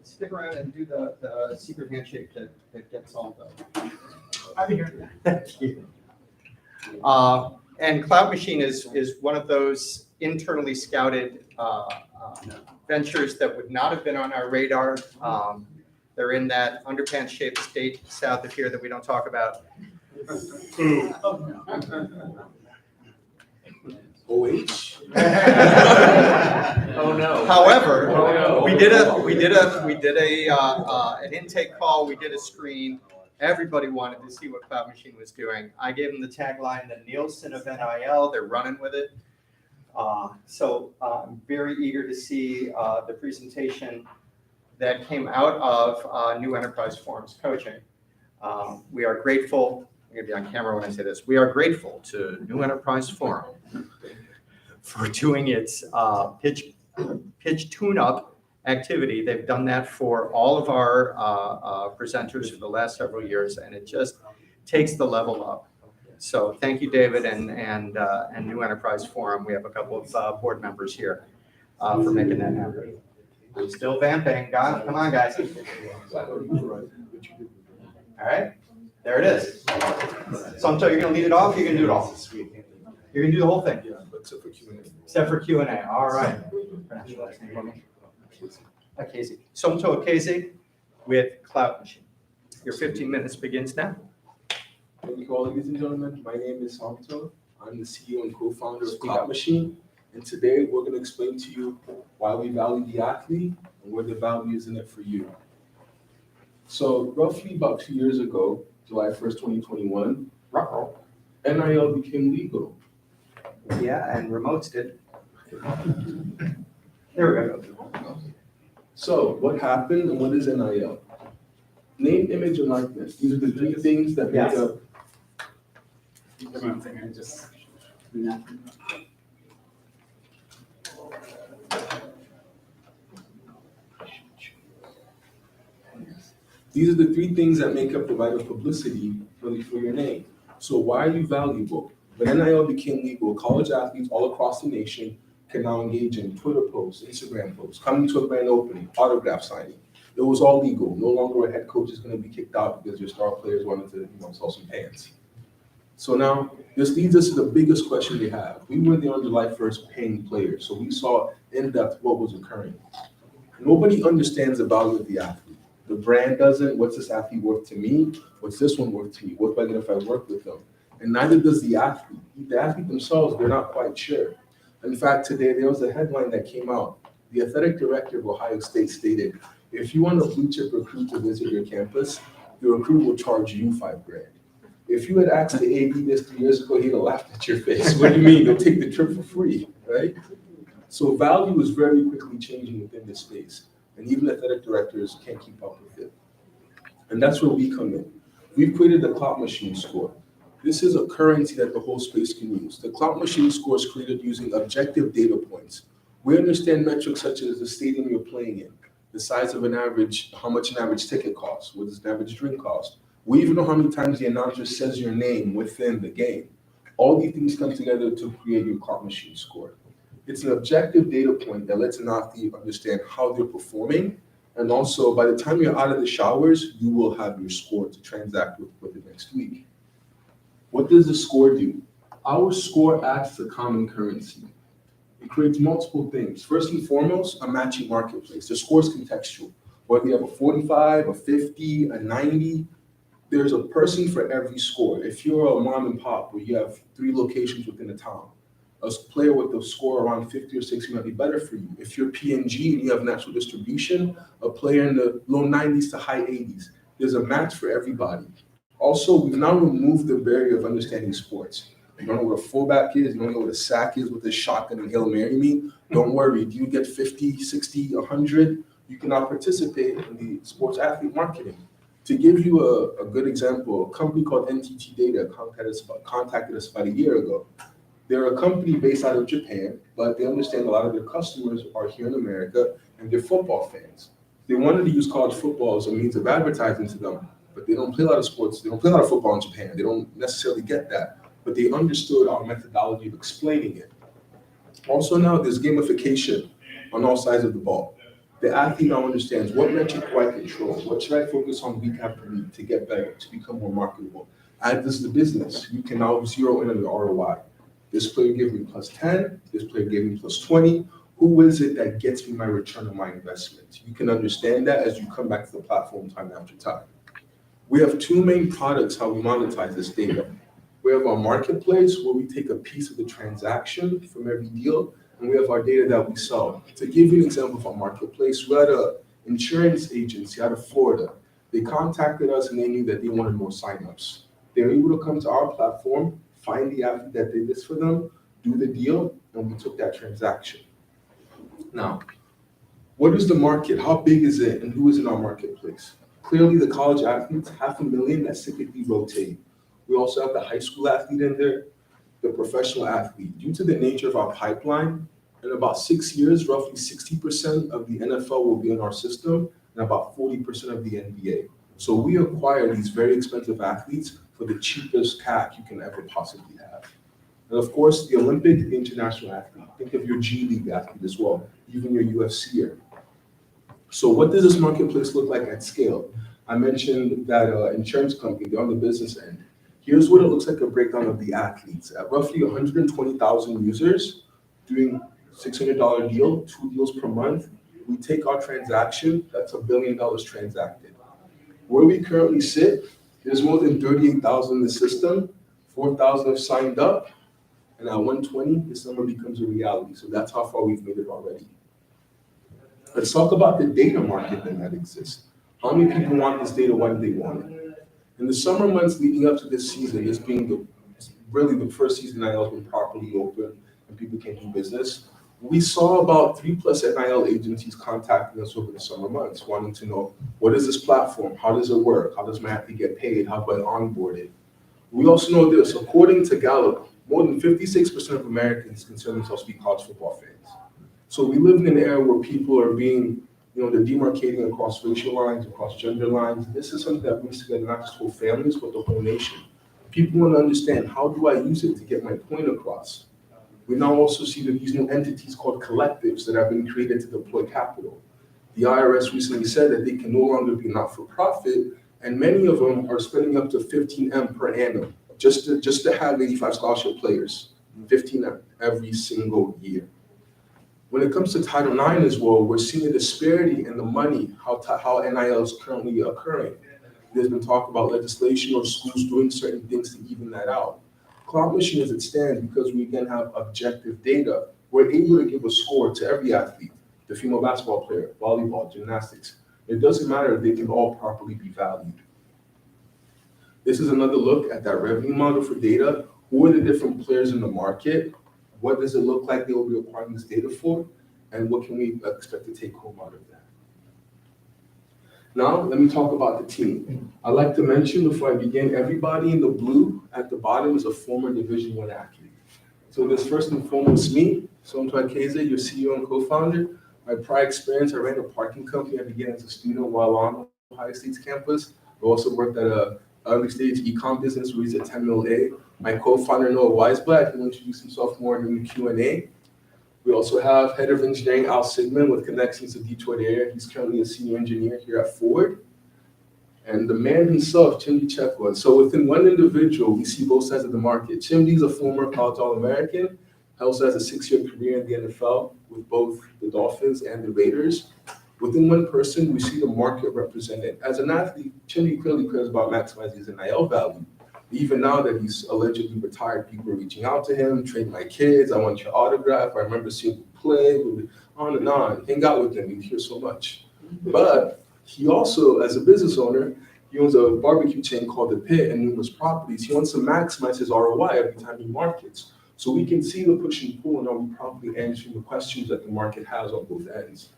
Stick around and do the secret handshake that gets all the. I'll be here. Thank you. And KloutMachine is one of those internally scouted ventures that would not have been on our radar. They're in that underpants-shaped state south of here that we don't talk about. OH. Oh, no. However, Oh, no. we did an intake call. We did a screen. Everybody wanted to see what KloutMachine was doing. I gave them the tagline, the Nielsen of NIL. They're running with it. So I'm very eager to see the presentation that came out of New Enterprise Forums Coaching. We are grateful, I'm going to be on camera when I say this, we are grateful to New Enterprise Forum for doing its pitch tune-up activity. They've done that for all of our presenters for the last several years, and it just takes the level up. So thank you, David, and New Enterprise Forum. We have a couple of board members here for making that happen. I'm still vamping. God, come on, guys. All right, there it is. So you're going to lead it off. You're going to do it all. You're going to do the whole thing. Yeah, except for Q&A. Except for Q&A. All right. Casey. Somto Casey with KloutMachine. Your 15 minutes begins now. Thank you all, ladies and gentlemen. My name is Hamto. I'm the CEO and co-founder of Speak up. KloutMachine. And today we're going to explain to you why we value the athlete and where the value is in it for you. So roughly about 2 years ago, July 1st, 2021, NIL became legal. Yeah, and remotes did. There we go. So what happened and what is NIL? Name, image, and likeness. These are the 3 things that make Yes. up. One thing, I just. These are the 3 things that make up the right of publicity for your name. So why are you valuable? When NIL became legal, college athletes all across the nation can now engage in Twitter posts, Instagram posts, coming to a grand opening, autograph signing. It was all legal. No longer a head coach is going to be kicked out because your star players wanted to, sell some pants. So now this leads us to the biggest question they have. We were the on July 1st paying players, so we saw in depth what was occurring. Nobody understands the value of the athlete. The brand doesn't. What's this athlete worth to me? What's this one worth to me? What do I get if I work with them? And neither does the athlete. The athlete themselves, they're not quite sure. In fact, today there was a headline that came out. The athletic director of Ohio State stated, if you want a blue chip recruit to visit your campus, the recruit will charge you $5,000. If you had asked the AD this 3 years ago, he'd have laughed at your face. What do you mean? They'll take the trip for free, right? So value is very quickly changing within this space. And even athletic directors can't keep up with it. And that's where we come in. We've created the KloutMachine score. This is a currency that the whole space can use. The KloutMachine score is created using objective data points. We understand metrics such as the stadium you're playing in, the size of an average, how much an average ticket costs, what does an average drink cost. We even know how many times the announcer says your name within the game. All these things come together to create your KloutMachine score. It's an objective data point that lets an athlete understand how they're performing. And also, by the time you're out of the showers, you will have your score to transact with the next week. What does the score do? Our score acts as a common currency. It creates multiple things. First and foremost, a matching marketplace. The score is contextual. Whether you have a 45, a 50, a 90, there's a person for every score. If you're a mom and pop where you have 3 locations within a town, a player with a score around 50 or 60 might be better for you. If you're PNG and you have national distribution, a player in the low 90s to high 80s, there's a match for everybody. Also, we've now removed the barrier of understanding sports. You don't know what a fullback is, you don't know what a sack is, what this shotgun and Hail Mary mean. Don't worry, if you get 50, 60, 100, you can now participate in the sports athlete marketing. To give you a good example, a company called NTT Data contacted us about a year ago. They're a company based out of Japan, but they understand a lot of their customers are here in America and they're football fans. They wanted to use college football as a means of advertising to them, but they don't play a lot of sports. They don't play a lot of football in Japan. They don't necessarily get that, but they understood our methodology of explaining it. Also now there's gamification on all sides of the ball. The athlete now understands what metric do I control, what should I focus on week after week to get better, to become more marketable. As this is the business, you can now zero in on the ROI. This player gave me plus 10, this player gave me plus 20. Who is it that gets me my return on my investment? You can understand that as you come back to the platform time after time. We have two main products how we monetize this data. We have our marketplace where we take a piece of the transaction from every deal, and we have our data that we sell. To give you an example of our marketplace, we had an insurance agency out of Florida. They contacted us and they knew that they wanted more signups. They were able to come to our platform, find the athlete that did this for them, do the deal, and we took that transaction. Now, what is the market? How big is it, and who is in our marketplace? Clearly, the college athletes, 500,000 that cyclically rotate. We also have the high school athlete in there, the professional athlete. Due to the nature of our pipeline, in about 6 years, roughly 60% of the NFL will be in our system, and about 40% of the NBA. So we acquire these very expensive athletes for the cheapest CAC you can ever possibly have. And of course, the Olympic, the international athlete. Think of your G League athlete as well, even your UFCer. So what does this marketplace look like at scale? I mentioned that insurance company, they're on the business end. Here's what it looks like, a breakdown of the athletes. At roughly 120,000 users, doing $600 deal, 2 deals per month, we take our transaction, that's $1 billion transacted. Where we currently sit, there's more than 38,000 in the system, 4,000 have signed up, and at 120, this number becomes a reality. So that's how far we've made it already. Let's talk about the data market then that exists. How many people want this data? Why do they want it? In the summer months leading up to this season, this being really the first season NIL has been properly open and people can do business, we saw about 3+ NIL agencies contacting us over the summer months, wanting to know, what is this platform? How does it work? How does my athlete get paid? How do I onboard it? We also know this, according to Gallup, more than 56% of Americans consider themselves to be college football fans. So we live in an era where people are being, they're demarcating across racial lines, across gender lines. This is something that brings together not just whole families, but the whole nation. People want to understand, how do I use it to get my point across? We now also see that these new entities called collectives that have been created to deploy capital. The IRS recently said that they can no longer be not-for-profit, and many of them are spending up to $15M per annum just to have 85 scholarship players, 15M every single year. When it comes to Title IX as well, we're seeing a disparity in the money, how NIL is currently occurring. There's been talk about legislation or schools doing certain things to even that out. KloutMachine as it stands, because we again have objective data, we're able to give a score to every athlete, the female basketball player, volleyball, gymnastics. It doesn't matter, they can all properly be valued. This is another look at that revenue model for data. Who are the different players in the market? What does it look like they will be acquiring this data for? And what can we expect to take home out of that? Now, let me talk about the team. I'd like to mention before I begin, everybody in the blue at the bottom is a former Division I athlete. So there's first and foremost me, Pointe, your CEO and co-founder. My prior experience, I ran a parking company. I began as a student while on Ohio State's campus. I also worked at a early stage e-com business where he's at 10 mil A. My co-founder, Noah Weisblatt, he'll introduce himself more in the Q&A. We also have Head of Engineering, Al Sigmund, with connections to Detroit area. He's currently a senior engineer here at Ford. And the man himself, Chimdi Chekwa. So within one individual, we see both sides of the market. Chimdi's a former college All-American. He also has a 6-year career in the NFL with both the Dolphins and the Raiders. Within one person, we see the market represented. As an athlete, Chimdi clearly cares about maximizing his NIL value. Even now that he's allegedly retired, people are reaching out to him, train my kids, I want your autograph, I remember seeing him play, on and on, hang out with him, you hear so much. But he also, as a business owner, he owns a barbecue chain called The Pit and numerous properties. He wants to maximize his ROI every time he markets. So we can see the push and pull, and are we properly answering the questions that the market has on both ends.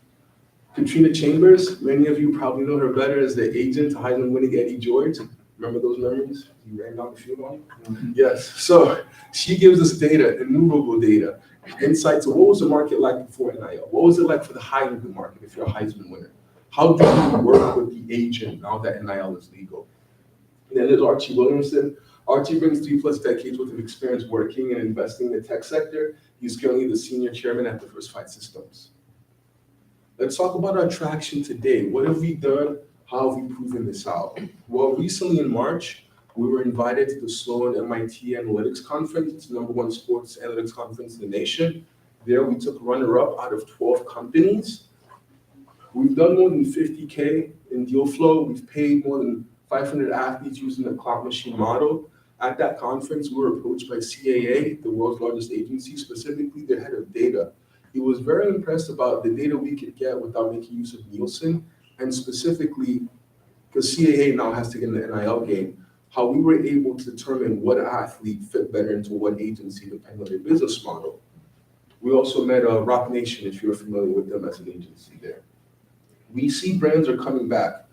Katrina Chambers, many of you probably know her better as the agent to Heisman-winning Eddie George. Remember those memories? You ran down the field on? Mm-hmm. Yes. So she gives us data, innumerable data, insights of what was the market like before NIL? What was it like for the high end of the market if you're a Heisman winner? How do you work with the agent now that NIL is legal? And then there's Archie Williamson. Archie brings 3+ decades worth of experience working and investing in the tech sector. He's currently the senior chairman at Diversified Systems. Let's talk about our traction today. What have we done? How have we proven this out? Well, recently in March, we were invited to the Sloan MIT Analytics Conference. It's the #1 sports analytics conference in the nation. There we took runner-up out of 12 companies. We've done more than 50K in deal flow. We've paid more than 500 athletes using the KloutMachine model. At that conference, we were approached by CAA, the world's largest agency, specifically their head of data. He was very impressed about the data we could get without making use of Nielsen, and specifically, because CAA now has to get in the NIL game, how we were able to determine what athlete fit better into what agency depending on their business model. We also met Rock Nation, if you're familiar with them as an agency there. We see brands are coming back.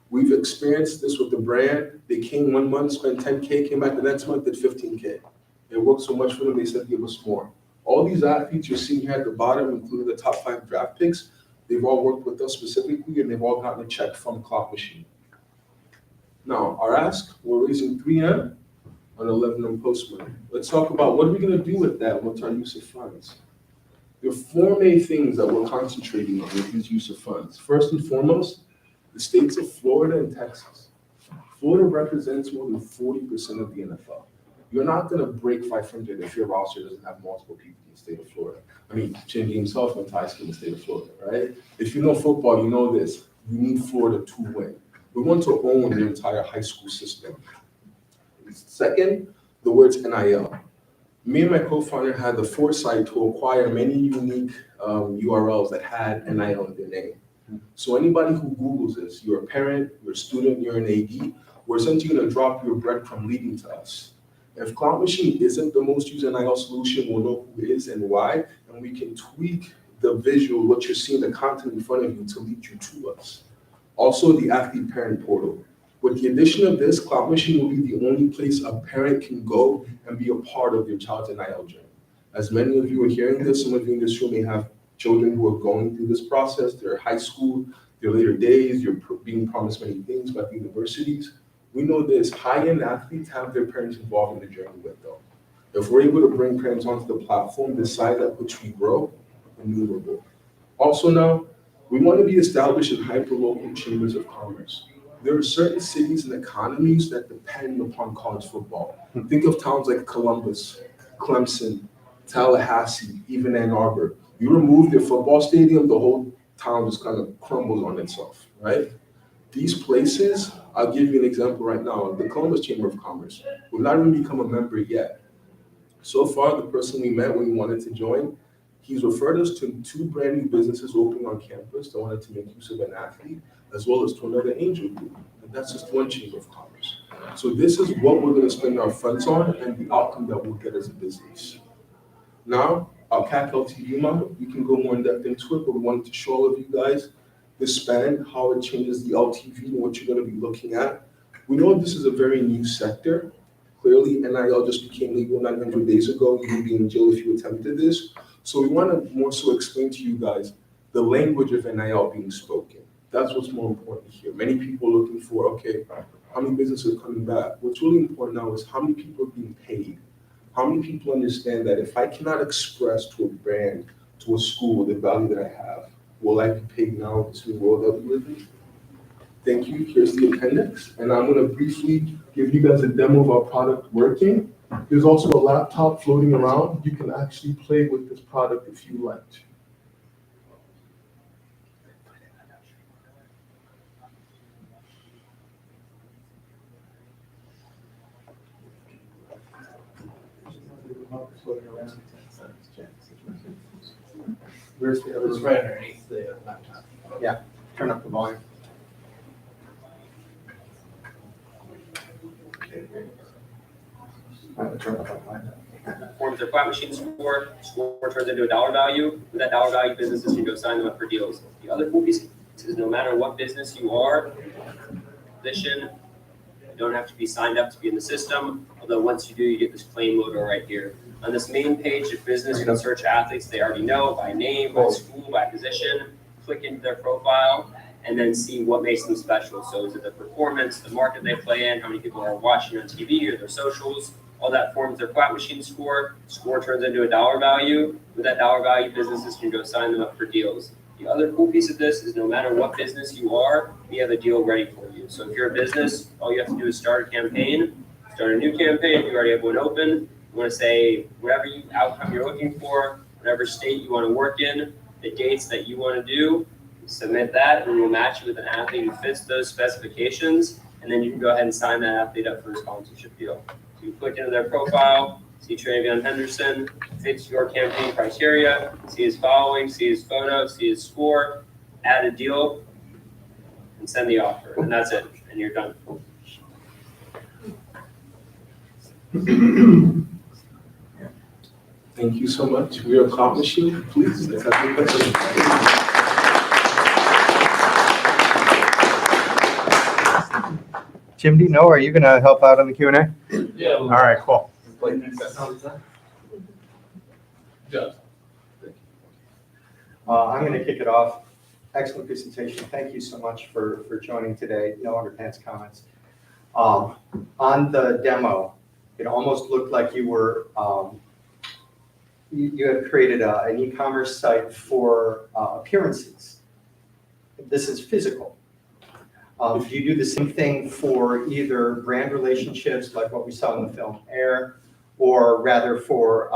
We've experienced this with the brand. They came 1 month, spent 10K, came back the next month, did 15K. It worked so much for them, they said give us more. All these athletes you're seeing here at the bottom, including the top 5 draft picks, they've all worked with us specifically, and they've all gotten a check from KloutMachine. Now, our ask, we're raising 3M on 11M post money. Let's talk about what are we gonna do with that, what's our use of funds? There are 4 main things that we're concentrating on with these use of funds. First and foremost, the states of Florida and Texas. Florida represents more than 40% of the NFL. You're not gonna break 500 if your roster doesn't have multiple people in the state of Florida. I mean, Chingy himself went to high school in the state of Florida, right? If you know football, you know this. You need Florida to win. We want to own the entire high school system. Second, the words NIL. Me and my co-founder had the foresight to acquire many unique URLs that had NIL in their name. So anybody who Googles this, you're a parent, you're a student, you're an AD, we're essentially gonna drop your breadcrumb leading to us. If KloutMachine isn't the most used NIL solution, we'll know who is and why, and we can tweak the visual, what you're seeing, the content in front of you to lead you to us. Also, the athlete parent portal. With the addition of this, KloutMachine will be the only place a parent can go and be a part of their child's NIL journey. As many of you are hearing this, some of you in this room may have children who are going through this process, they're high school, their later days, you're being promised many things by the universities. We know this, high-end athletes have their parents involved in the journey with them. If we're able to bring parents onto the platform, the size at which we grow, innumerable. Also now, we want to be established in hyper-local chambers of commerce. There are certain cities and economies that depend upon college football. Think of towns like Columbus, Clemson, Tallahassee, even Ann Arbor. You remove their football stadium, the whole town just kind of crumbles on itself, right? These places, I'll give you an example right now, the Columbus Chamber of Commerce. We've not even become a member yet. So far, the person we met when we wanted to join, he's referred us to 2 brand new businesses opening on campus that wanted to make use of an athlete, as well as to another angel group. And that's just 1 chamber of commerce. So this is what we're gonna spend our funds on and the outcome that we'll get as a business. Now, our CAC LTV model, we can go more in depth into it, but we wanted to show all of you guys the span, how it changes the LTV and what you're gonna be looking at. We know this is a very new sector. Clearly, NIL just became legal 900 days ago. You would be in jail if you attempted this. So we wanna more so explain to you guys the language of NIL being spoken. That's what's more important here. Many people are looking for, okay, how many businesses are coming back? What's really important now is how many people are being paid. How many people understand that if I cannot express to a brand, to a school, the value that I have, will I be paid now in this new world that we live in? Thank you. Here's the appendix. And I'm going to briefly give you guys a demo of our product working. There's also a laptop floating around. You can actually play with this product if you like. Where's the other? It's right underneath the laptop. Yeah, turn up the volume. Forms their KloutMachine score turns into a dollar value. With that dollar value, businesses can go sign them up for deals. The other cool piece is no matter what business you are, position, you don't have to be signed up to be in the system. Although once you do, you get this claim logo right here. On this main page of business, you can search athletes they already know by name, by school, by position, click into their profile, and then see what makes them special. So is it the performance, the market they play in, how many people are watching on TV or their socials? All that forms their KloutMachine score. Score turns into a dollar value. With that dollar value, businesses can go sign them up for deals. The other cool piece of this is no matter what business you are, we have a deal ready for you. So if you're a business, all you have to do is start a campaign, start a new campaign. You already have one open. You want to say whatever outcome you're looking for, whatever state you want to work in, the dates that you want to do, submit that, and we'll match you with an athlete who fits those specifications, and then you can go ahead and sign that athlete up for a sponsorship deal. So you click into their profile, see Travion Henderson, fits your campaign criteria, see his following, see his photo, see his score, add a deal, and send the offer, and that's it, and you're done. Thank you so much. We are KloutMachine. Please, let's have your questions. Jim, do you know, are you going to help out on the Q&A? Yeah. All right, cool. I'm going to kick it off. Excellent presentation. Thank you so much for joining today. No underpants comments. On the demo, it almost looked like you were, you had created an e-commerce site for appearances. This is physical. Do you do the same thing for either brand relationships, like what we saw in the film Air, or rather for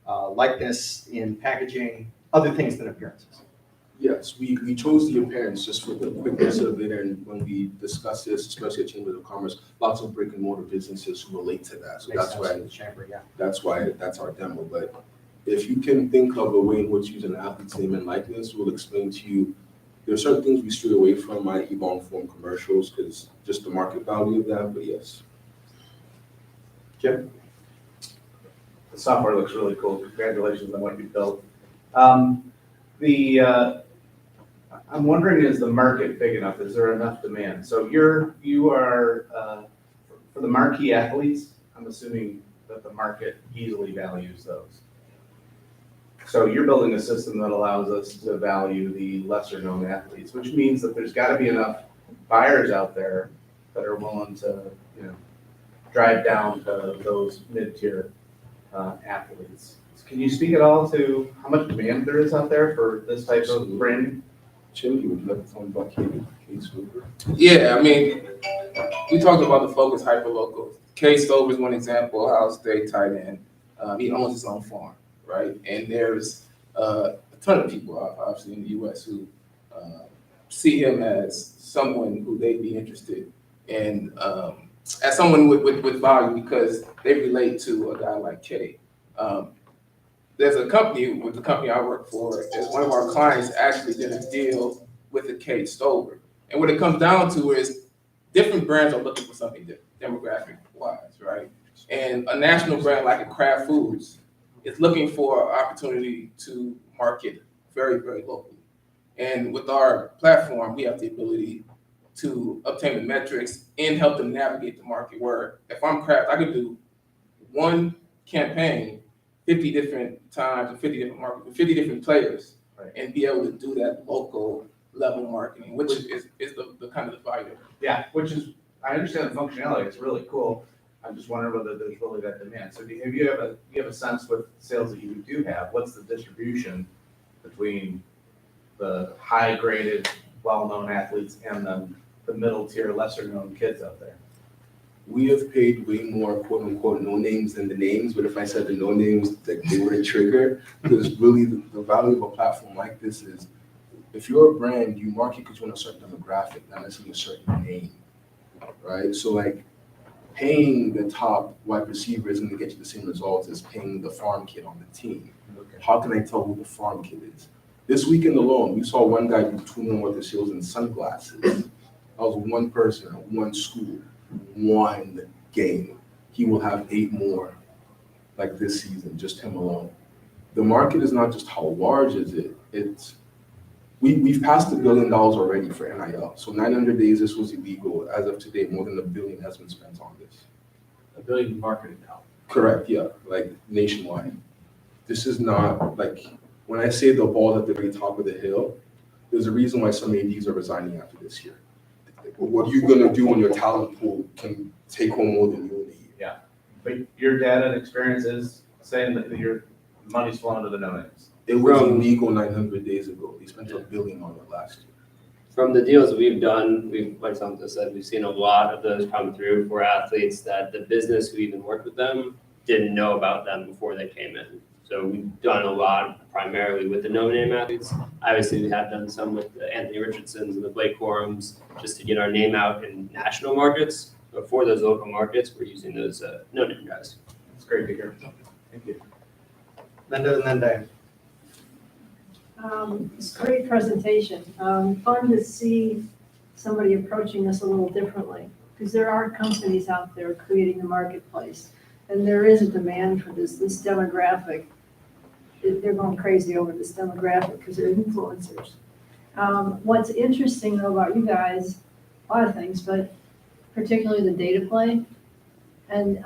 likeness in packaging, other things than appearances? Yes, we chose the appearance just for the quickness of it, and when we discuss this, especially at Chamber of Commerce, lots of brick and mortar businesses who relate to that. So that's why the chamber, yeah. that's why that's our demo. But if you can think of a way in which using an athlete's name and likeness, we'll explain to you. There are certain things we stray away from, i.e. long-form commercials, because just the market value of that, but yes. Jim? The software looks really cool. Congratulations on what you built. I'm wondering, is the market big enough? Is there enough demand? So you are for the marquee athletes, I'm assuming that the market easily values those. So you're building a system that allows us to value the lesser known athletes, which means that there's got to be enough buyers out there that are willing to, drive down to those mid-tier athletes. Can you speak at all to how much demand there is out there for this type of branding? Jim, you would love to talk about K-Stover? Yeah, I mean, we talked about the focus hyperlocal. K-Stover is one example, Ohio State tight end. He owns his own farm, right? And there's a ton of people, obviously, in the U.S. who see him as someone who they'd be interested in, as someone with value because they relate to a guy like K. There's a company, with the company I work for, as one of our clients actually did a deal with the K-Stover. And what it comes down to is different brands are looking for something different, demographic-wise, right? And a national brand like a Kraft Foods is looking for an opportunity to market very, very locally. And with our platform, we have the ability to obtain the metrics and help them navigate the market, where if I'm Kraft, I could do one campaign 50 different times and 50 different markets, 50 different players, right, and be able to do that local level marketing, which is the kind of the value. Yeah, which is, I understand the functionality, it's really cool. I'm just wondering whether there's really that demand. So do you have a sense with sales that you do have, what's the distribution between the high graded, well-known athletes and the middle tier, lesser known kids out there? We have paid way more quote unquote no names than the names, but if I said the no names, they would trigger, because really the value of a platform like this is, if you're a brand, you market because you want a certain demographic, not necessarily a certain name, right? So like paying the top wide receiver isn't going to get you the same results as paying the farm kid on the team. Okay. How can I tell who the farm kid is? This weekend alone, we saw one guy do 2 million worth of sales in sunglasses. That was one person, one school, one game. He will have 8 more like this season, just him alone. The market is not just how large is it, it's we've passed $1 billion already for NIL. So 900 days this was illegal. As of today, more than $1 billion has been spent on this. $1 billion marketing now. Correct, yeah, like nationwide. This is not like, when I say the ball at the very top of the hill, There's a reason why some ADs are resigning after this year. What are you gonna do when your talent pool can take home more than you in a year? But your data and experience is saying that your money's flowing to the no-names. It was illegal 900 days ago. They spent $1 billion on it last year. From the deals we've done, like something said, we've seen a lot of those come through for athletes that the business who even worked with them didn't know about them before they came in. So we've done a lot primarily with the no-name athletes. Obviously, we have done some with the Anthony Richardsons and the Blake Corums just to get our name out in national markets. But for those local markets, we're using those no-name guys. It's great to hear. Thank you. Linda and then Diane. It's a great presentation. Fun to see somebody approaching this a little differently, because there are companies out there creating the marketplace, and there is a demand for this demographic. They're going crazy over this demographic because they're influencers. What's interesting though about you guys, a lot of things, but particularly the data play, and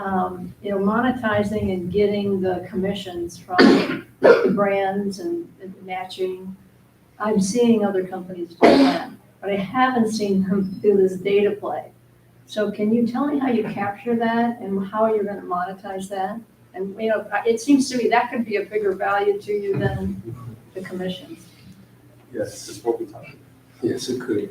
monetizing and getting the commissions from the brands and matching. I'm seeing other companies do that, but I haven't seen them do this data play. So can you tell me how you capture that and how you're going to monetize that? And it seems to me that could be a bigger value to you than the commissions. Yes, it's what we talked about. Yes, it could.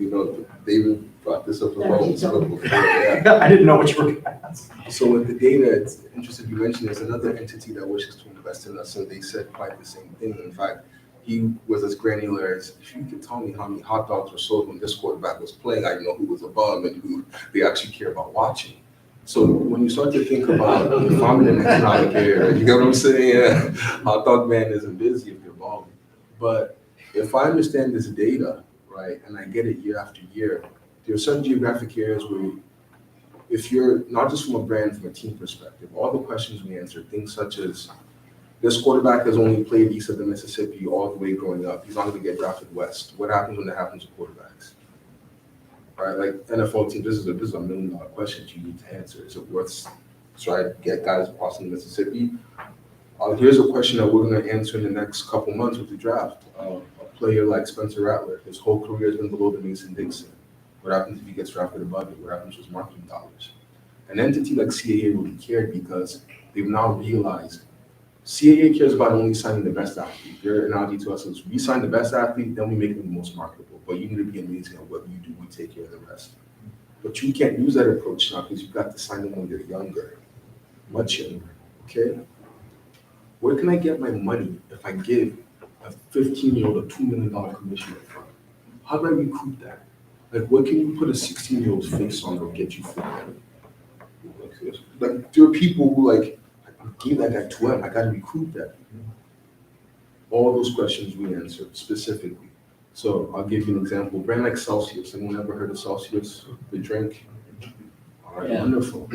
David brought this up as well. I didn't know what you were going to ask. So with the data, it's interesting you mentioned there's another entity that wishes to invest in us, and they said quite the same thing. In fact, he was as granular as, if you could tell me how many hot dogs were sold when this quarterback was playing, I know who was above and who they actually care about watching. So when you start to think about if I'm in an economic area, you get what I'm saying? Yeah, hot dog man isn't busy if you're balling. But if I understand this data, right, and I get it year after year, there are certain geographic areas where if you're not just from a brand, from a team perspective, all the questions we answer, things such as this quarterback has only played east of the Mississippi all the way growing up. He's not going to get drafted west. What happens when that happens to quarterbacks? Right, like NFL team, this is a $1 million question you need to answer. Is it worth trying to get guys crossing the Mississippi? Here's a question that we're going to answer in the next couple months with the draft. A player like Spencer Rattler, his whole career has been below the Mason-Dixon. What happens if he gets drafted above it? What happens with marketing dollars? An entity like CAA really cared because they've now realized CAA cares about only signing the best athlete. Their analogy to us is we sign the best athlete, then we make them the most marketable. But you need to be amazing at what you do. We take care of the rest. But you can't use that approach now because you've got to sign them when they're younger, much younger, okay? Where can I get my money if I give a 15-year-old a $2 million commission up front? How do I recruit that? Like, what can you put a 16-year-old's face on that'll get you filled? Like, there are people who I gave that guy 2M, I gotta recruit that. All those questions we answer specifically. So I'll give you an example. A brand like Celsius, anyone ever heard of Celsius, the drink? All right, wonderful.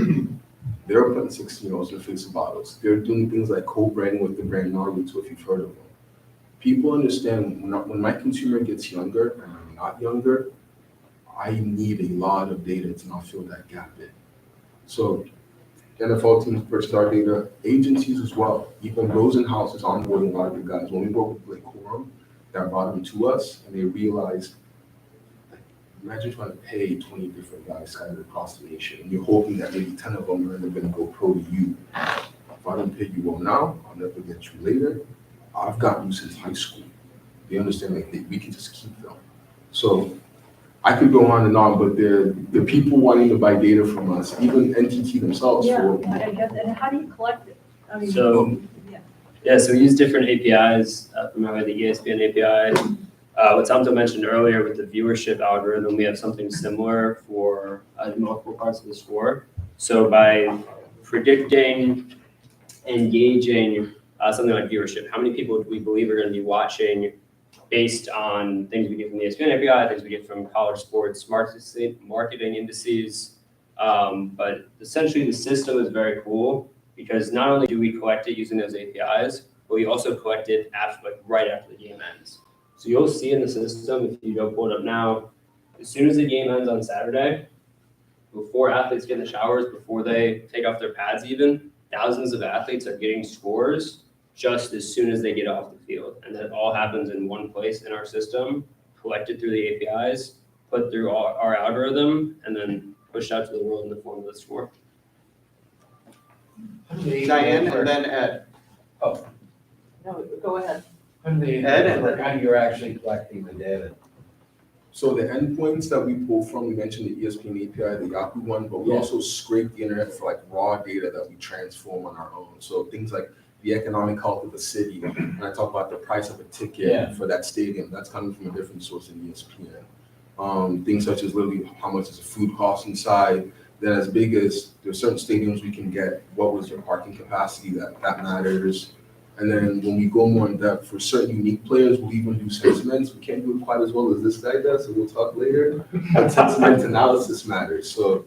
They're putting 16-year-olds in the face of bottles. They're doing things like co-branding with the brand Naruto, if you've heard of them. People understand when my consumer gets younger and I'm not younger, I need a lot of data to not fill that gap in. So NFL teams purchase our data, agencies as well. Even Rosenhaus is onboarding a lot of the guys. When we work with Blake Corum, that brought them to us and they realized, imagine trying to pay 20 different guys scattered across the nation and you're hoping that maybe 10 of them are going to go pro to you. If I don't pay you well now, I'll never get you later. I've got you since high school. They understand that we can just keep them. So I could go on and on, but the people wanting to buy data from us, even NTT themselves. Yeah, I get that. And how do you collect it? I mean, So, so we use different APIs, remember the ESPN API. What Samto mentioned earlier with the viewership algorithm, we have something similar for multiple parts of the score. So by predicting, engaging something like viewership, how many people do we believe are going to be watching based on things we get from the ESPN API, things we get from college sports marketing indices. But essentially the system is very cool because not only do we collect it using those APIs, but we also collect it right after the game ends. So you'll see in the system, if you go pull it up now, as soon as the game ends on Saturday, before athletes get in the showers, before they take off their pads even, thousands of athletes are getting scores just as soon as they get off the field. And that all happens in one place in our system collected through the APIs, put through our algorithm, and then pushed out to the world in the form of the score. Diane and then Ed. No, go ahead. Ed and How you're actually collecting the data. So the endpoints that we pull from, we mentioned the ESPN API, the Yahoo one, but we Yeah. also scrape the internet for like raw data that we transform on our own. So things like the economic health of the city, and I talk about the price of a ticket Yeah. for that stadium, that's coming from a different source than ESPN. Things such as literally how much is the food cost inside. Then as big as there's certain stadiums we can get what was their parking capacity, that matters. And then when we go more in depth for certain unique players, we'll even do sentiments. We can't do it quite as well as this guy does, so we'll talk later. But sentiment analysis matters. So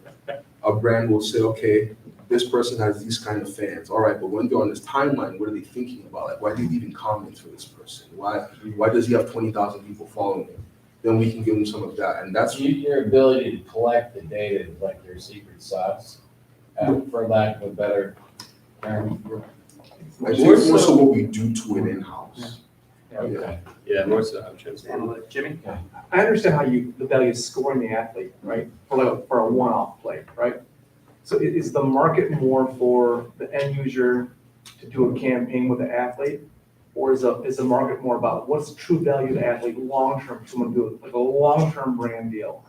a brand will say, okay, this person has these kind of fans. All right, but when they're on this timeline, what are they thinking about? Like, why are they leaving comments for this person? Why does he have 20,000 people following him? Then we can give them some of that. And that's Your ability to collect the data is like your secret sauce, for lack of a better term. I think more so what we do to it in-house. Okay. Yeah, more so, I'm trying to say. Jimmy? I understand how the value is scoring the athlete, right? For a one-off play, right? So is the market more for the end user to do a campaign with the athlete? Or is the market more about what's the true value of the athlete long-term, someone do it, like a long-term brand deal?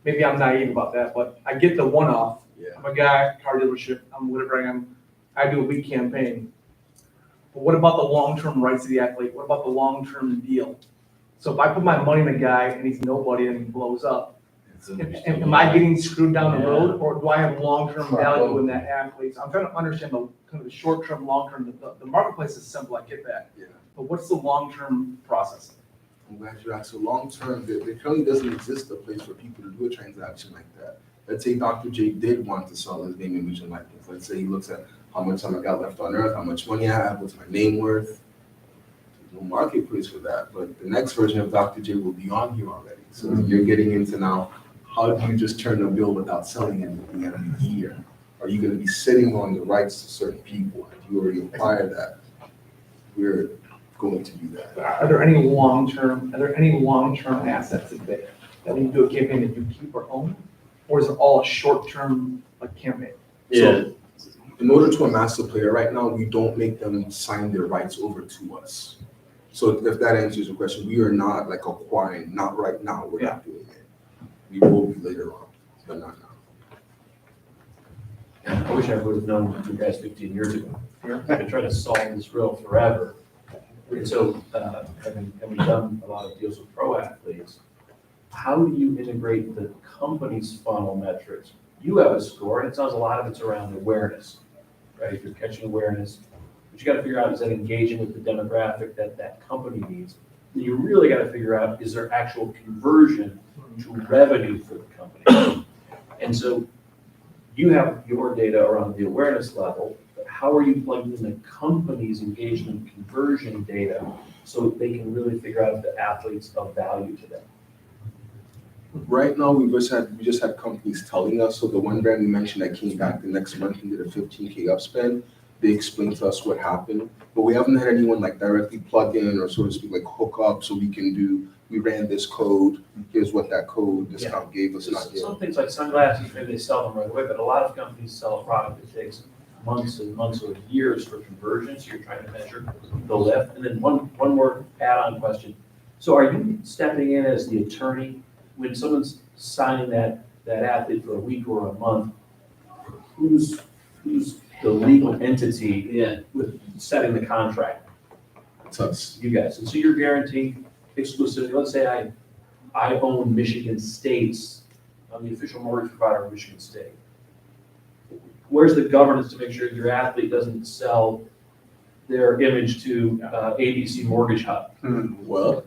Maybe I'm naive about that, but I get the one-off. Yeah. I'm a guy, car dealership, I'm whatever I am, I do a week campaign. But what about the long-term rights of the athlete? What about the long-term deal? So if I put my money in a guy and he's nobody and he blows up, am I getting screwed down the road, or do I have long-term value in that athlete? So I'm trying to understand the kind of the short-term, long-term. The marketplace is simple, I get that. Yeah. But what's the long-term process? I'm glad you asked. So long-term, there currently doesn't exist a place for people to do a transaction like that. Let's say Dr. J did want to sell his name, image, and likeness. Let's say he looks at how much time I got left on earth, how much money I have, what's my name worth. There's no marketplace for that. But the next version of Dr. J will be on here already. So you're getting into now, how do you just turn a bill without selling it at the end of the year? Are you going to be sitting on the rights to certain people? Have you already acquired that? We're going to do that. Are there any long-term assets that when you do a campaign that you keep or own? Or is it all a short-term campaign? So, in order to amass a player right now, we don't make them sign their rights over to us. So if that answers your question, we are not like acquiring, not right now, we're not doing it. We will be later on, but not now. I wish I would have known you guys 15 years ago. I've been trying to solve this riddle forever. And so, having done a lot of deals with pro athletes, how do you integrate the company's funnel metrics? You have a score, and it sounds a lot of it's around awareness, right? If you're catching awareness, but you got to figure out, is that engaging with the demographic that company needs? Then you really got to figure out, is there actual conversion to revenue for the company? And so you have your data around the awareness level, but how are you plugging in the company's engagement conversion data so they can really figure out if the athlete's of value to them? Right now, we just had companies telling us. So the one brand we mentioned that came back the next month and did a 15K upspend, they explained to us what happened. But we haven't had anyone like directly plug in or so to speak, like hook up so we ran this code, here's what that code discount gave us. Some things like sunglasses, maybe they sell them right away, but a lot of companies sell a product that takes months and months or years for conversion, so you're trying to measure the lift. And then one more add-on question. So are you stepping in as the attorney when someone's signing that athlete for a week or a month? Who's the legal entity with setting the contract? It's us. You guys. And so you're guaranteeing exclusivity. Let's say I own Michigan State's, I'm the official mortgage provider of Michigan State. Where's the governance to make sure your athlete doesn't sell their image to ABC Mortgage Hub? Well,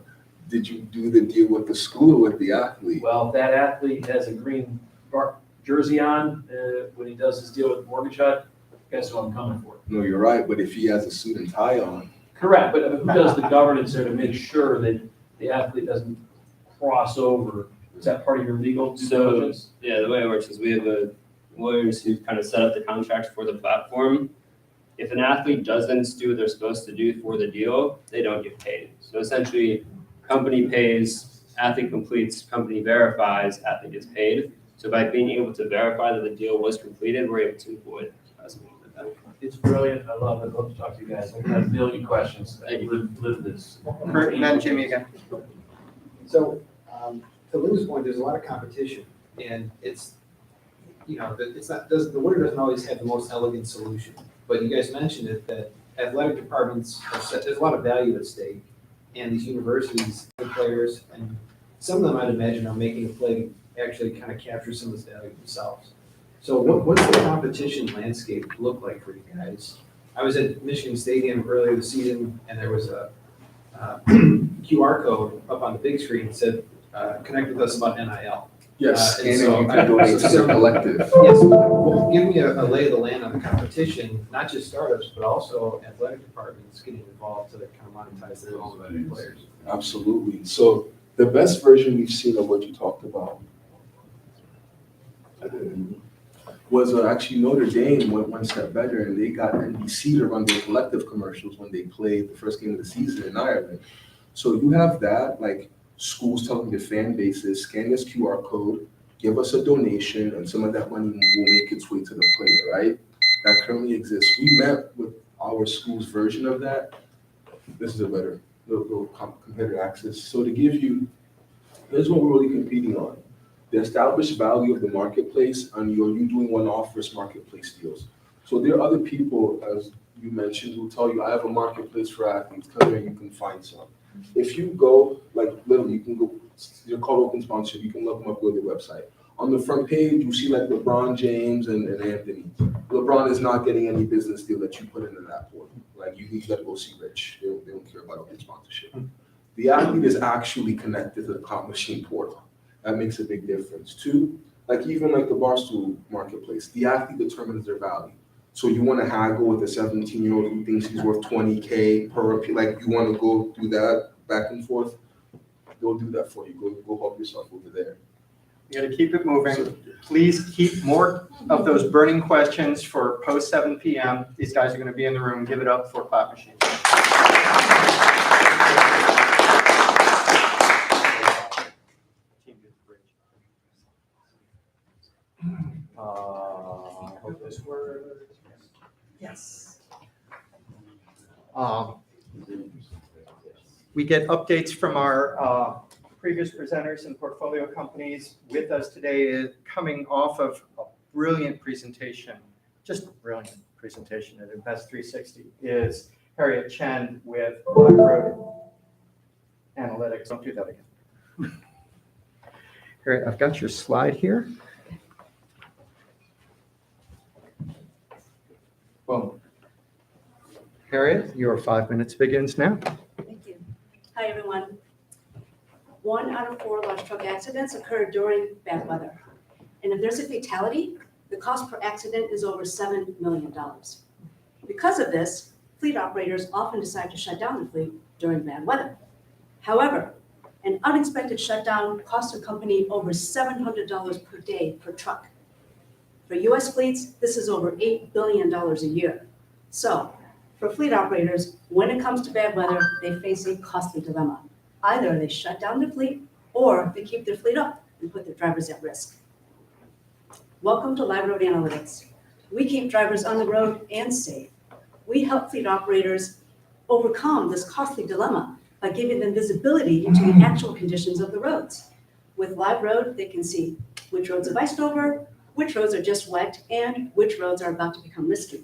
did you do the deal with the school or with the athlete? Well, if that athlete has a green jersey on when he does his deal with Mortgage Hub, guess who I'm coming for? No, you're right, but if he has a suit and tie on. Correct, but who does the governance there to make sure that the athlete doesn't cross over? Is that part of your legal due diligence? Yeah, the way it works is we have lawyers who kind of set up the contract for the platform. If an athlete doesn't do what they're supposed to do for the deal, they don't get paid. So essentially, company pays athlete completes, company verifies, athlete gets paid. So by being able to verify that the deal was completed, we're able to avoid something like that. It's brilliant. I love it. Love to talk to you guys. I have a million questions. I live this. Kurt, and then Jimmy again. So, to Lou's point, there's a lot of competition, and it's, it's not, the winner doesn't always have the most elegant solution. But you guys mentioned it, that athletic departments are set, there's a lot of value at stake, and these universities, the players, and some of them I'd imagine are making a play to actually kind of capture some of this value themselves. So what's the competition landscape look like for you guys? I was at Michigan Stadium earlier this season, and there was a QR code up on the big screen that said, connect with us about NIL. Yes, and and so you can donate to the collective. Yes, well, give me a lay of the land on the competition, not just startups, but also athletic departments getting involved to kind of monetize their own players. Absolutely. So the best version we've seen of what you talked about was actually Notre Dame went one step better, and they got NBC to run their collective commercials when they played the first game of the season in Ireland. So you have that, like schools telling their fan bases, scan this QR code, give us a donation, and some of that money will make its way to the player, right? That currently exists. We met with our school's version of that. This is a better little competitive access. So to give you, here's what we're really competing on. The established value of the marketplace, and you doing one-off versus marketplace deals. So there are other people, as you mentioned, who tell you, I have a marketplace for athletes, come here, you can find some. If you go, like literally, you can go, they're called open sponsorship, you can look them up, go to their website. On the front page, you see like LeBron James and Anthony. LeBron is not getting any business deal that you put into that portal. Like you got to go see Rich, they don't care about open sponsorship. The athlete is actually connected to the KloutMachine portal. That makes a big difference. Two, like even like the Barstool marketplace, the athlete determines their value. So you want to haggle with a 17-year-old who thinks he's worth $20K per appeal, like you want to go do that back and forth, they'll do that for you. Go help yourself over there. You got to keep it moving. Please keep more of those burning questions for post 7 p.m. These guys are going to be in the room. Give it up for KloutMachine. Hope this works. Yes. We get updates from our previous presenters and portfolio companies. With us today is coming off of a brilliant presentation, just a brilliant presentation at Invest 360 is Harriet Chen with LiveRoad Analytics. Don't do that again. Harriet, I've got your slide here. Boom. Harriet, your 5 minutes begins now. Thank you. Hi, everyone. 1 out of 4 large truck accidents occur during bad weather. And if there's a fatality, the cost per accident is over $7 million. Because of this, fleet operators often decide to shut down the fleet during bad weather. However, an unexpected shutdown costs a company over $700 per day per truck. For US fleets, this is over $8 billion a year. So, for fleet operators, when it comes to bad weather, they face a costly dilemma. Either they shut down their fleet, or they keep their fleet up and put their drivers at risk. Welcome to LiveRoad Analytics. We keep drivers on the road and safe. We help fleet operators overcome this costly dilemma by giving them visibility into the actual conditions of the roads. With LiveRoad, they can see which roads have iced over, which roads are just wet, and which roads are about to become risky.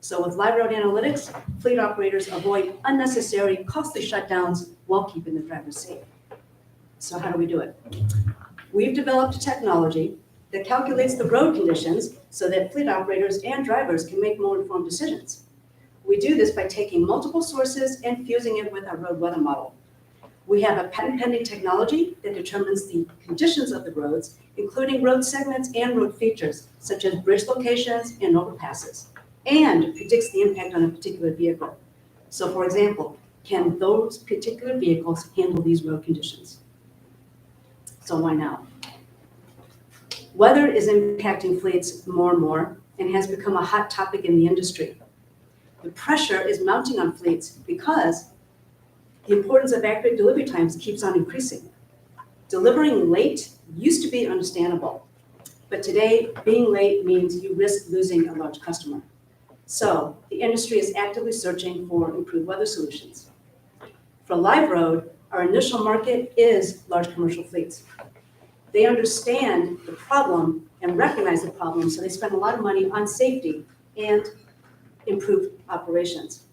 So with LiveRoad Analytics, fleet operators avoid unnecessary, costly shutdowns while keeping the drivers safe. So how do we do it? We've developed a technology that calculates the road conditions so that fleet operators and drivers can make more informed decisions. We do this by taking multiple sources and fusing it with our road weather model. We have a patent-pending technology that determines the conditions of the roads, including road segments and road features, such as bridge locations and overpasses, and predicts the impact on a particular vehicle. So for example, can those particular vehicles handle these road conditions? So why now? Weather is impacting fleets more and more and has become a hot topic in the industry. The pressure is mounting on fleets because the importance of accurate delivery times keeps on increasing. Delivering late used to be understandable, but today being late means you risk losing a large customer. So the industry is actively searching for improved weather solutions. For LiveRoad, our initial market is large commercial fleets. They understand the problem and recognize the problem, so they spend a lot of money on safety and improved operations.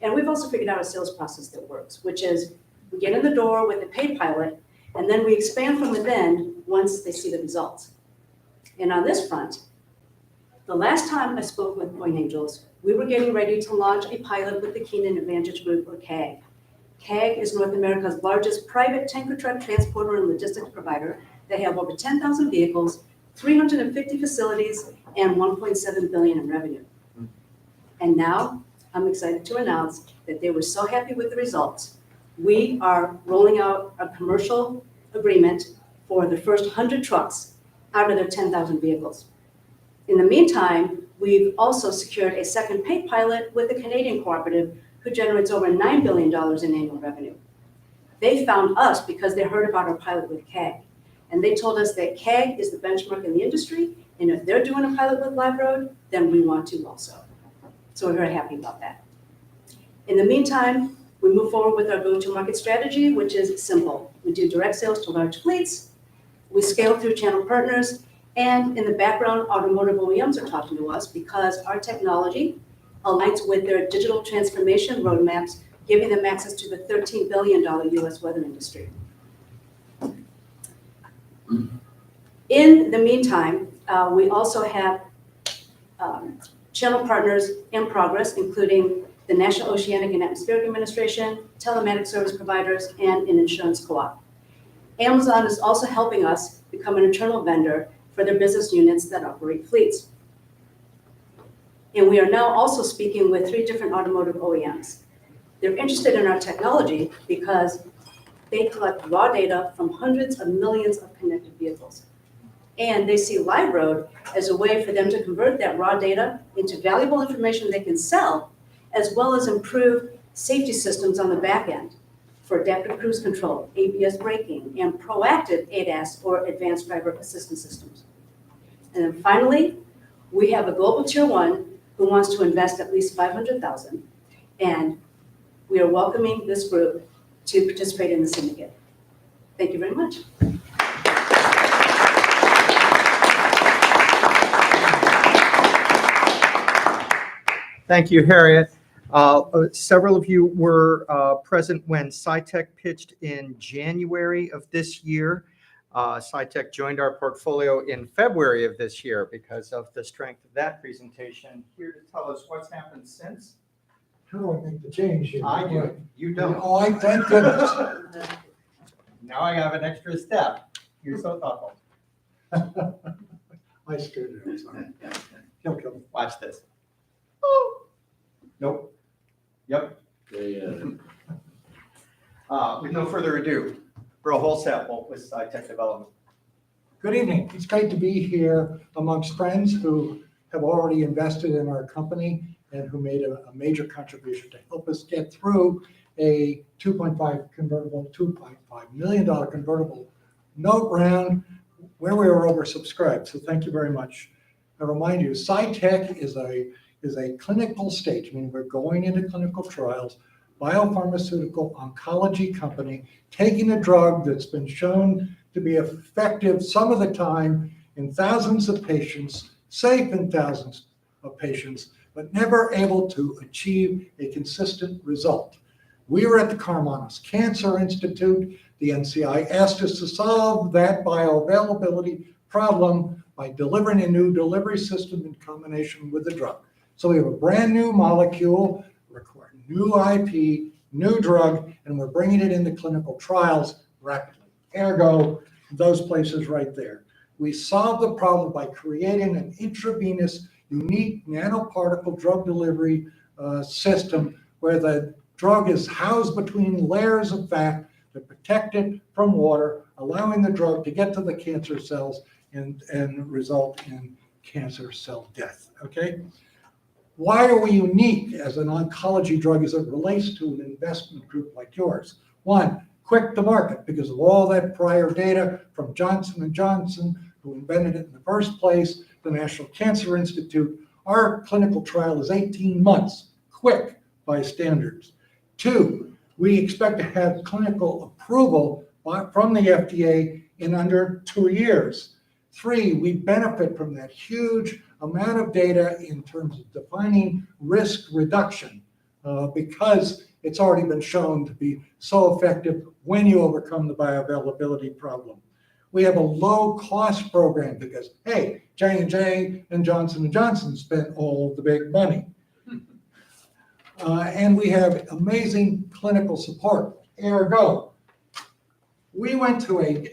And we've also figured out a sales process that works, which is we get in the door with a paid pilot, and then we expand from within once they see the results. And on this front, the last time I spoke with Pointe Angels, we were getting ready to launch a pilot with the Keenan Advantage Group, or CAG. CAG is North America's largest private tanker truck transporter and logistics provider. They have over 10,000 vehicles, 350 facilities, and $1.7 billion in revenue. And now I'm excited to announce that they were so happy with the results. We are rolling out a commercial agreement for the first 100 trucks out of their 10,000 vehicles. In the meantime, we've also secured a second paid pilot with a Canadian cooperative who generates over $9 billion in annual revenue. They found us because they heard about our pilot with CAG. And they told us that CAG is the benchmark in the industry, and if they're doing a pilot with LiveRoad, then we want to also. So we're very happy about that. In the meantime, we move forward with our go-to-market strategy, which is simple. We do direct sales to large fleets, we scale through channel partners, and in the background, automotive OEMs are talking to us because our technology aligns with their digital transformation roadmaps, giving them access to the $13 billion US weather industry. In the meantime, we also have channel partners in progress, including the National Oceanic and Atmospheric Administration, telematics service providers, and an insurance co-op. Amazon is also helping us become an internal vendor for their business units that operate fleets. And we are now also speaking with 3 different automotive OEMs. They're interested in our technology because they collect raw data from hundreds of millions of connected vehicles. And they see LiveRoad as a way for them to convert that raw data into valuable information they can sell, as well as improve safety systems on the back end for adaptive cruise control, ABS braking, and proactive ADAS, or advanced driver assistance systems. And then finally, we have a global tier 1 who wants to invest at least $500,000, and we are welcoming this group to participate in the syndicate. Thank you very much. Thank you, Harriet. Several of you were present when SciTech pitched in January of this year. SciTech joined our portfolio in February of this year because of the strength of that presentation. Here to tell us what's happened since. How do I make the change here? I do. You don't. Oh, thank goodness. Now I have an extra step. You're so thoughtful. I scared it. I'm sorry. Kill. Watch this. Oh. Nope. Yep. With no further ado, Bro Holsap with SciTech Development. Good evening. It's great to be here amongst friends who have already invested in our company and who made a major contribution to help us get through a $2.5 million convertible note round where we were oversubscribed. So thank you very much. I remind you, SciTech is a clinical stage, meaning we're going into clinical trials, biopharmaceutical oncology company, taking a drug that's been shown to be effective some of the time in thousands of patients, safe in thousands of patients, but never able to achieve a consistent result. We were at the Karmanos Cancer Institute. The NCI asked us to solve that bioavailability problem by delivering a new delivery system in combination with the drug. So we have a brand new molecule, require new IP, new drug, and we're bringing it into clinical trials rapidly. Ergo, those places right there. We solved the problem by creating an intravenous, unique nanoparticle drug delivery system where the drug is housed between layers of fat that protect it from water, allowing the drug to get to the cancer cells and result in cancer cell death, okay? Why are we unique as an oncology drug as it relates to an investment group like yours? One, quick to market because of all that prior data from Johnson & Johnson, who invented it in the first place, the National Cancer Institute. Our clinical trial is 18 months, quick by standards. 2, we expect to have clinical approval from the FDA in under 2 years. 3, we benefit from that huge amount of data in terms of defining risk reduction because it's already been shown to be so effective when you overcome the bioavailability problem. We have a low-cost program because, hey, J&J and Johnson & Johnson spent all the big money. And we have amazing clinical support. Ergo, we went to an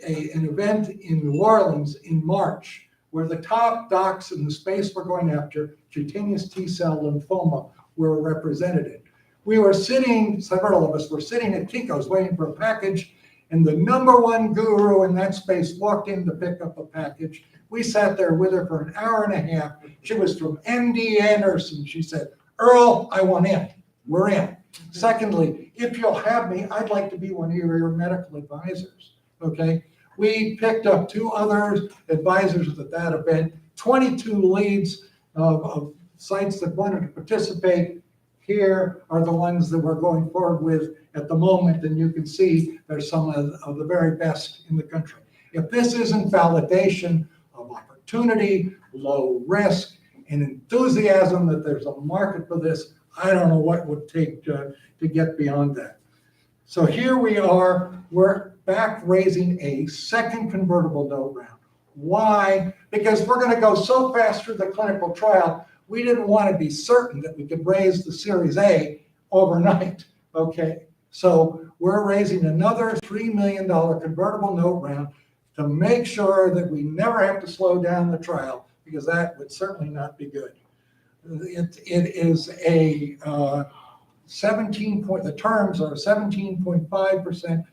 event in New Orleans in March where the top docs in the space we're going after, cutaneous T-cell lymphoma, were represented. We were sitting, several of us were sitting at Kinko's waiting for a package, and the #1 guru in that space walked in to pick up a package. We sat there with her for an hour and a half. She was from MD Anderson. She said, "Earl, I want in. We're in." Secondly, if you'll have me, I'd like to be one of your medical advisors, okay? We picked up 2 other advisors at that event, 22 leads of sites that wanted to participate. Here are the ones that we're going forward with at the moment, and you can see there's some of the very best in the country. If this isn't validation of opportunity, low risk, and enthusiasm that there's a market for this, I don't know what it would take to get beyond that. So here we are, we're back raising a second convertible note round. Why? Because we're going to go so fast through the clinical trial, we didn't want to be certain that we could raise the Series A overnight, okay? So we're raising another $3 million convertible note round to make sure that we never have to slow down the trial, because that would certainly not be good. It is a the terms are 17.5%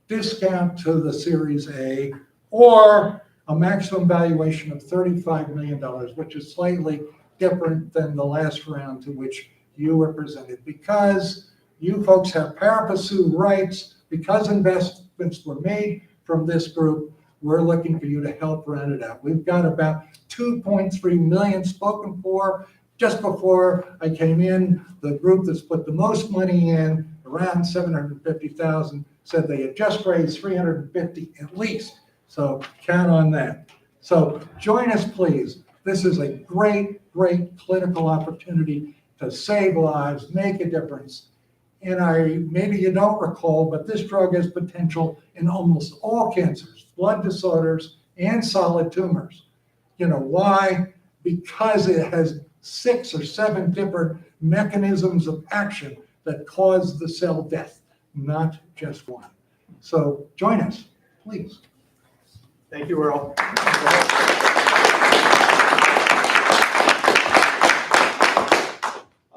discount to the Series A, or a maximum valuation of $35 million, which is slightly different than the last round to which you were presented. Because you folks have pari passu rights, because investments were made from this group, we're looking for you to help round it out. We've got about 2.3 million spoken for. Just before I came in, the group that's put the most money in, around 750,000, said they had just raised 350 at least. So count on that. So join us, please. This is a great, great clinical opportunity to save lives, make a difference. And maybe you don't recall, but this drug has potential in almost all cancers, blood disorders, and solid tumors. You know why? Because it has 6 or 7 different mechanisms of action that cause the cell death, not just one. So join us, please. Thank you, Earl.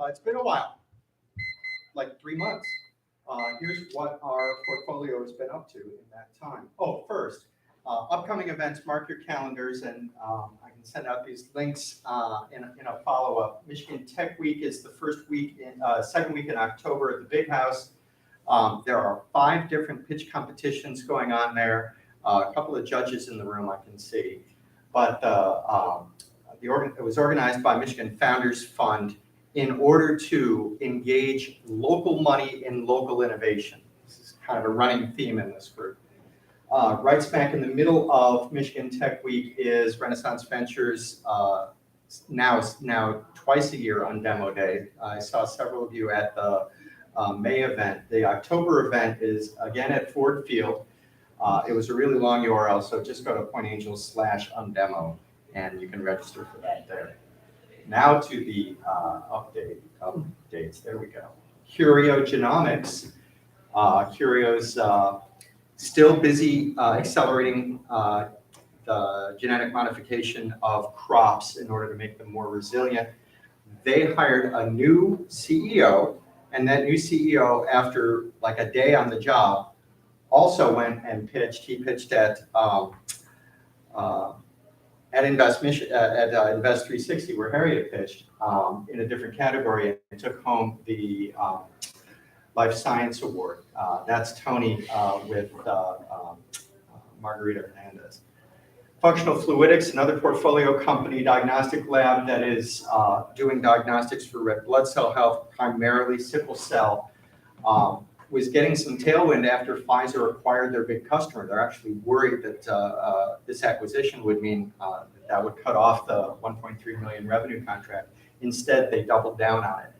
It's been a while, like 3 months. Here's what our portfolio has been up to in that time. Oh, first, upcoming events, mark your calendars, and I can send out these links in a follow-up. Michigan Tech Week is the second week in October at the Big House. There are 5 different pitch competitions going on there. A couple of judges in the room I can see. But it was organized by Michigan Founders Fund in order to engage local money in local innovation. This is kind of a running theme in this group. Right smack in the middle of Michigan Tech Week is Renaissance Ventures, now twice a year on demo day. I saw several of you at the May event. The October event is again at Ford Field. It was a really long URL, so just go to PointeAngels/undemo and you can register for that there. Now to the updates. There we go. Curio Genomics. Curio's still busy accelerating the genetic modification of crops in order to make them more resilient. They hired a new CEO, and that new CEO, after like a day on the job, also went and pitched. He pitched at Invest 360, where Harriet pitched, in a different category, and took home the Life Science Award. That's Tony with Margarita Hernandez. Functional Fluidics, another portfolio company, diagnostic lab that is doing diagnostics for red blood cell health, primarily sickle cell, was getting some tailwind after Pfizer acquired their big customer. They're actually worried that this acquisition would mean that would cut off the 1.3 million revenue contract. Instead, they doubled down on it.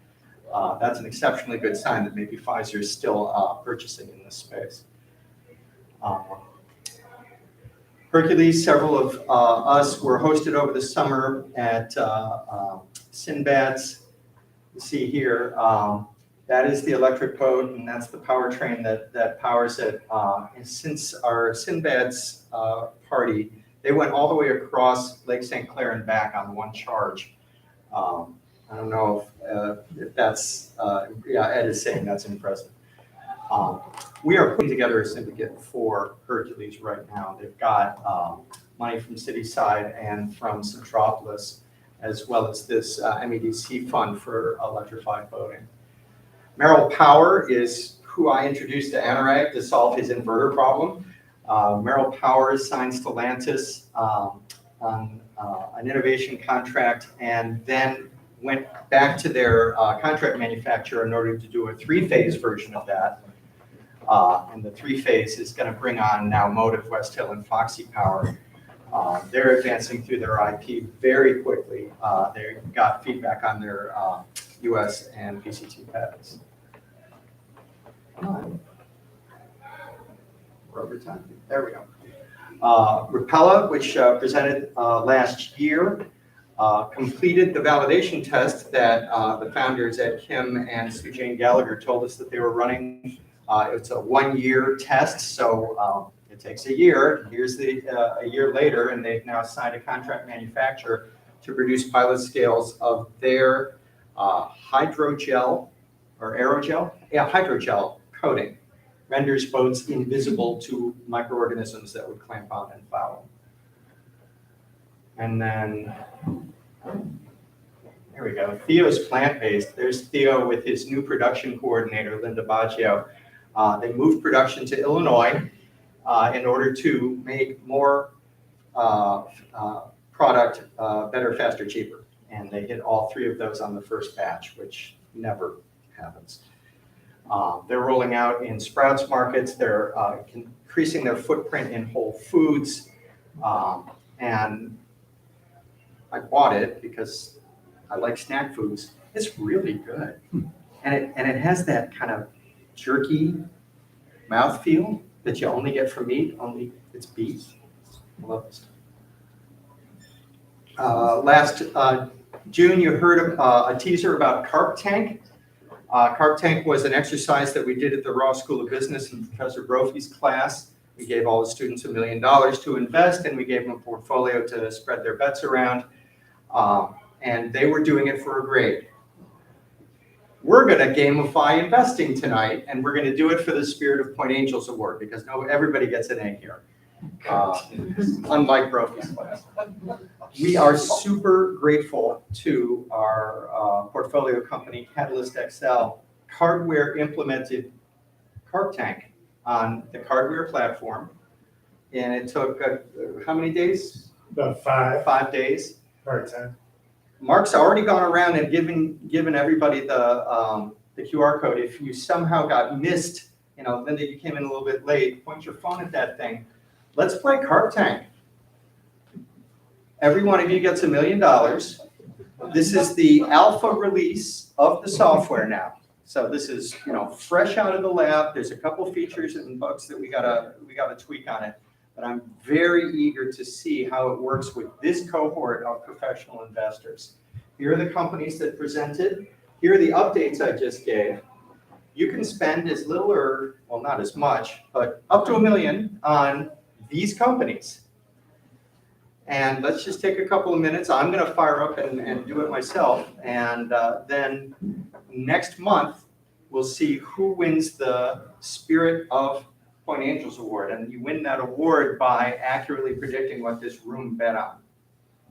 That's an exceptionally good sign that maybe Pfizer is still purchasing in this space. Hercules, several of us were hosted over the summer at Sinbad's. You see here, that is the electric boat, and that's the powertrain that powers it. And since our Sinbad's party, they went all the way across Lake St. Clair and back on one charge. I don't know if that's, yeah, Ed is saying that's impressive. We are putting together a syndicate for Hercules right now. They've got money from Cityside and from Centropolis, as well as this MEDC fund for electrified boating. Merrill Power is who I introduced to Anurag to solve his inverter problem. Merrill Power signed Stellantis on an innovation contract and then went back to their contract manufacturer in order to do a three-phase version of that. And the three-phase is going to bring on now Motive, West Hill, and Foxy Power. They're advancing through their IP very quickly. They got feedback on their US and PCT patents. We're over time. There we go. Rapella, which presented last year, completed the validation test that the founders at Kim and Sujane Gallagher told us that they were running. It's a 1-year test, so it takes a year. Here's a year later, and they've now signed a contract manufacturer to produce pilot scales of their hydrogel or aerogel? Yeah, hydrogel coating. Renders boats invisible to microorganisms that would clamp on and foul. And then, there we go. Theo's plant-based. There's Theo with his new production coordinator, Linda Baggio. They moved production to Illinois in order to make more product better, faster, cheaper. And they hit all 3 of those on the first batch, which never happens. They're rolling out in Sprouts markets. They're increasing their footprint in Whole Foods. And I bought it because I like snack foods. It's really good. And it has that kind of jerky mouthfeel that you only get from meat, only it's beef. I love this. Last June, you heard a teaser about Carp Tank. Carp Tank was an exercise that we did at the Raw School of Business in Professor Brophy's class. We gave all the students $1 million to invest, and we gave them a portfolio to spread their bets around. And they were doing it for a grade. We're going to gamify investing tonight, and we're going to do it for the Spirit of Point Angels Award, because everybody gets an A here, unlike Brophy's class. We are super grateful to our portfolio company, Catalyst XL. Cardware implemented Carp Tank on the Cardware platform, and it took how many days? About 5. 5 days. Part-time. Mark's already gone around and given everybody the QR code. If you somehow got missed, Linda, you came in a little bit late, point your phone at that thing. Let's play Carp Tank. Every one of you gets $1 million. This is the alpha release of the software now. So this is, fresh out of the lab. There's a couple features and bugs that we gotta tweak on it. But I'm very eager to see how it works with this cohort of professional investors. Here are the companies that presented. Here are the updates I just gave. You can spend as little or, well, not as much, but up to $1 million on these companies. And let's just take a couple of minutes. I'm going to fire up and do it myself. And then next month, we'll see who wins the Spirit of Point Angels Award, and you win that award by accurately predicting what this room bet on.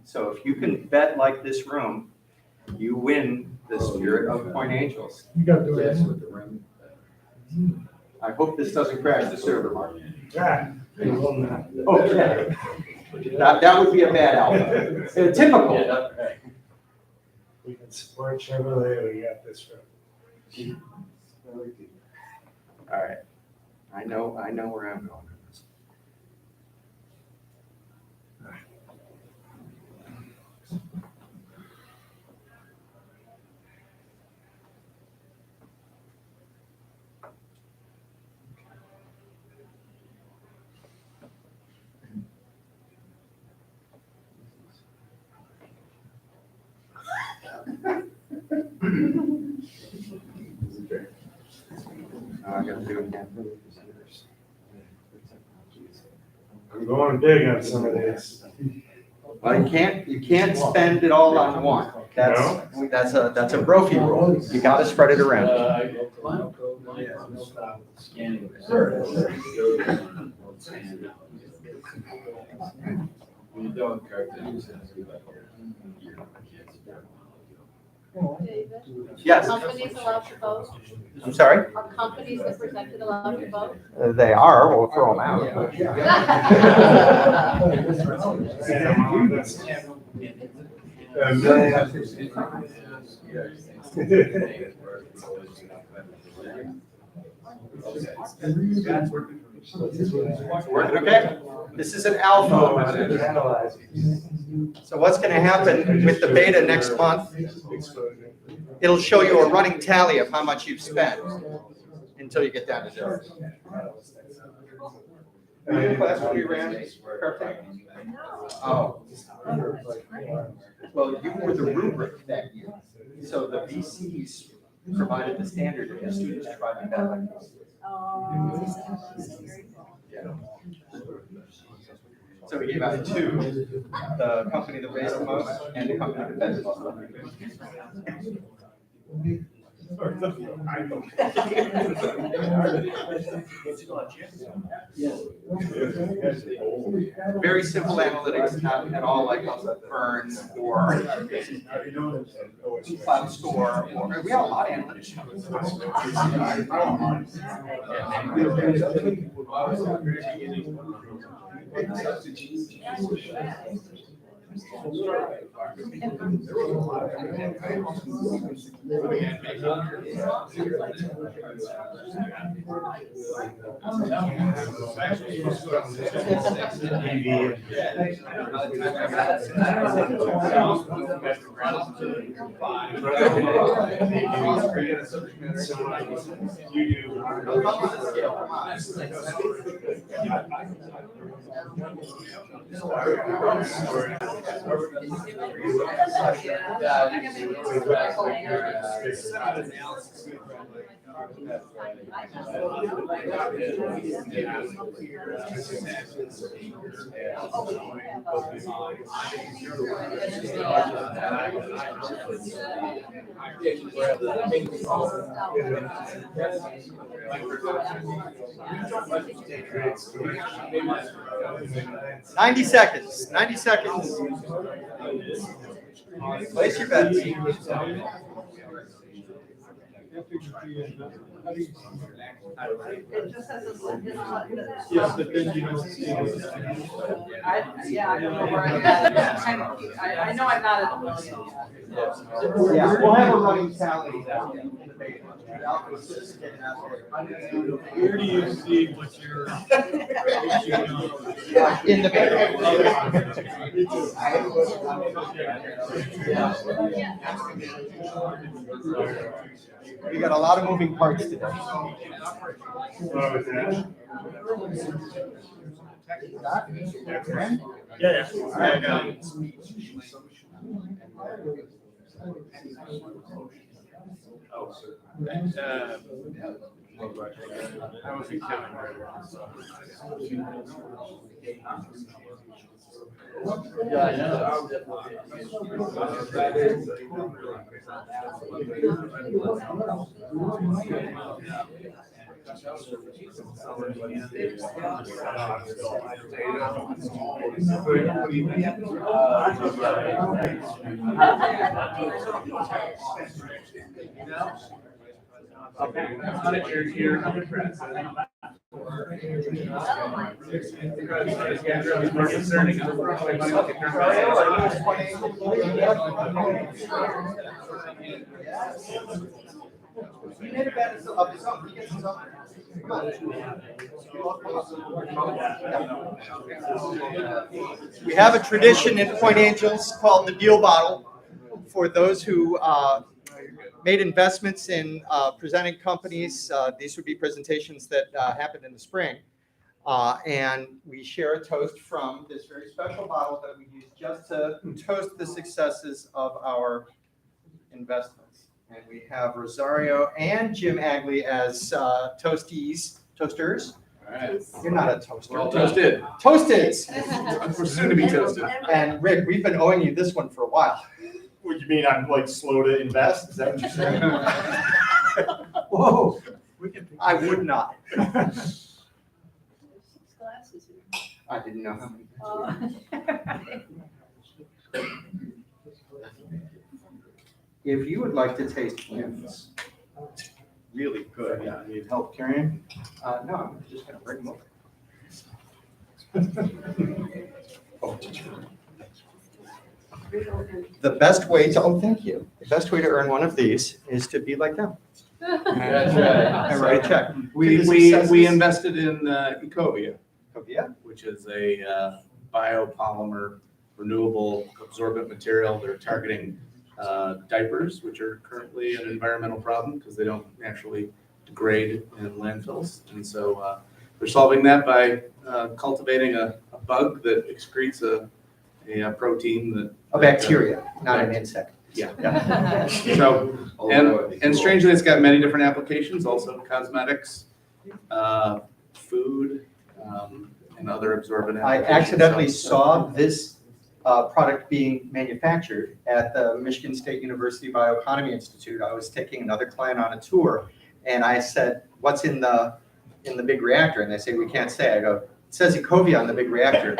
So if you can bet like this room, you win the Spirit of Point Angels. You got to do it. Yes, with the room. I hope this doesn't crash the server, Mark. Yeah, it will not. Okay. That would be a bad alpha. Typical. We can support Chevrolet, we got this from. All right. I know where I'm going. I gotta do it again. I'm going big on some of these. Well, you can't spend it all on one. That's a Brophy rule. You gotta spread it around. David? Yes. Are companies allowed to vote? I'm sorry? Are companies that presented allowed to vote? They are, we'll throw them out. Working okay? This is an alpha. So what's going to happen with the beta next month? It'll show you a running tally of how much you've spent until you get down to zero. Remember the class when we ran carpet? Oh. Well, you were the rubric that year. So the VCs provided the standard and the students tried to bet like this. So we gave out two, the company that raised the most and the company that bet the most. Very simple analytics, not at all like VERN or Cloud Store, or we have a lot of analytics. $90 seconds. 90 seconds. Place your bets. Yes, but then you don't see. I don't know where I'm at. I know I'm not at a million yet. Yeah, we'll have a running tally. Where do you see what you're? In the We got a lot of moving parts today. Yeah. I was counting right now. Yeah, I know. Okay. You're under press. We have a tradition in Point Angels called the deal bottle for those who made investments in presenting companies. These would be presentations that happened in the spring. And we share a toast from this very special bottle that we use just to toast the successes of our investments. And we have Rosario and Jim Agley as toasters. All right. You're not a toaster. We're all toasted. Toasted. We're soon to be toasted. And Rick, we've been owing you this one for a while. What, you mean I'm like slow to invest? Is that what you're saying? Whoa, I would not. Glasses here. I didn't know how many. If you would like to taste Lynn's, really good. Yeah, need help carrying? No, I'm just gonna bring them over. The best way to, oh, thank you. The best way to earn one of these is to be like them. That's right. And write a check. We invested in Ecovia, Ecovia? which is a biopolymer renewable absorbent material. They're targeting diapers, which are currently an environmental problem because they don't naturally degrade in landfills. And so they're solving that by cultivating a bug that excretes a protein that. A bacteria, not an insect. Yeah. So, and strangely, it's got many different applications, also cosmetics, food, and other absorbent I applications. accidentally saw this product being manufactured at the Michigan State University Bioeconomy Institute. I was taking another client on a tour, and I said, "What's in the big reactor?" And they say, "We can't say." I go, "It says Ecovia on the big reactor."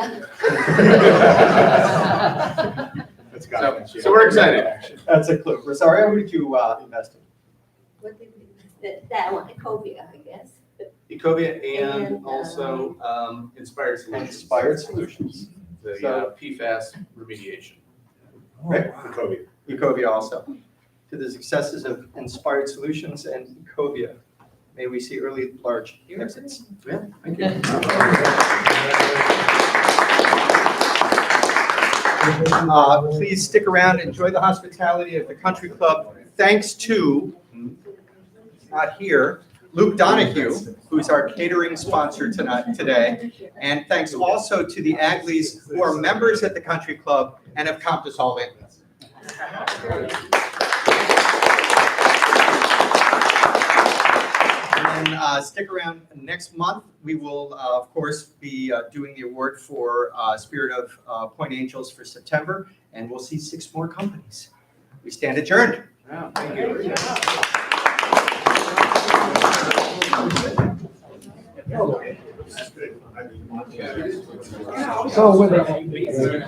So we're excited. That's a clue. Rosario, who did you invest in? What did that one, Ecovia, I guess. Ecovia and also Inspired Solutions. Inspired Solutions. The PFAS remediation. Right? Ecovia also. To the successes of Inspired Solutions and Ecovia, may we see early large exits. Yeah, thank you. Please stick around, enjoy the hospitality of the country club. Thanks to, not here, Luke Donahue, who's our catering sponsor today. And thanks also to the Agleys, who are members at the country club and have comped us all in. And then stick around next month. We will, of course, be doing the award for Spirit of Point Angels for September, and we'll see 6 more companies. We stand adjourned. Wow, thank you. So with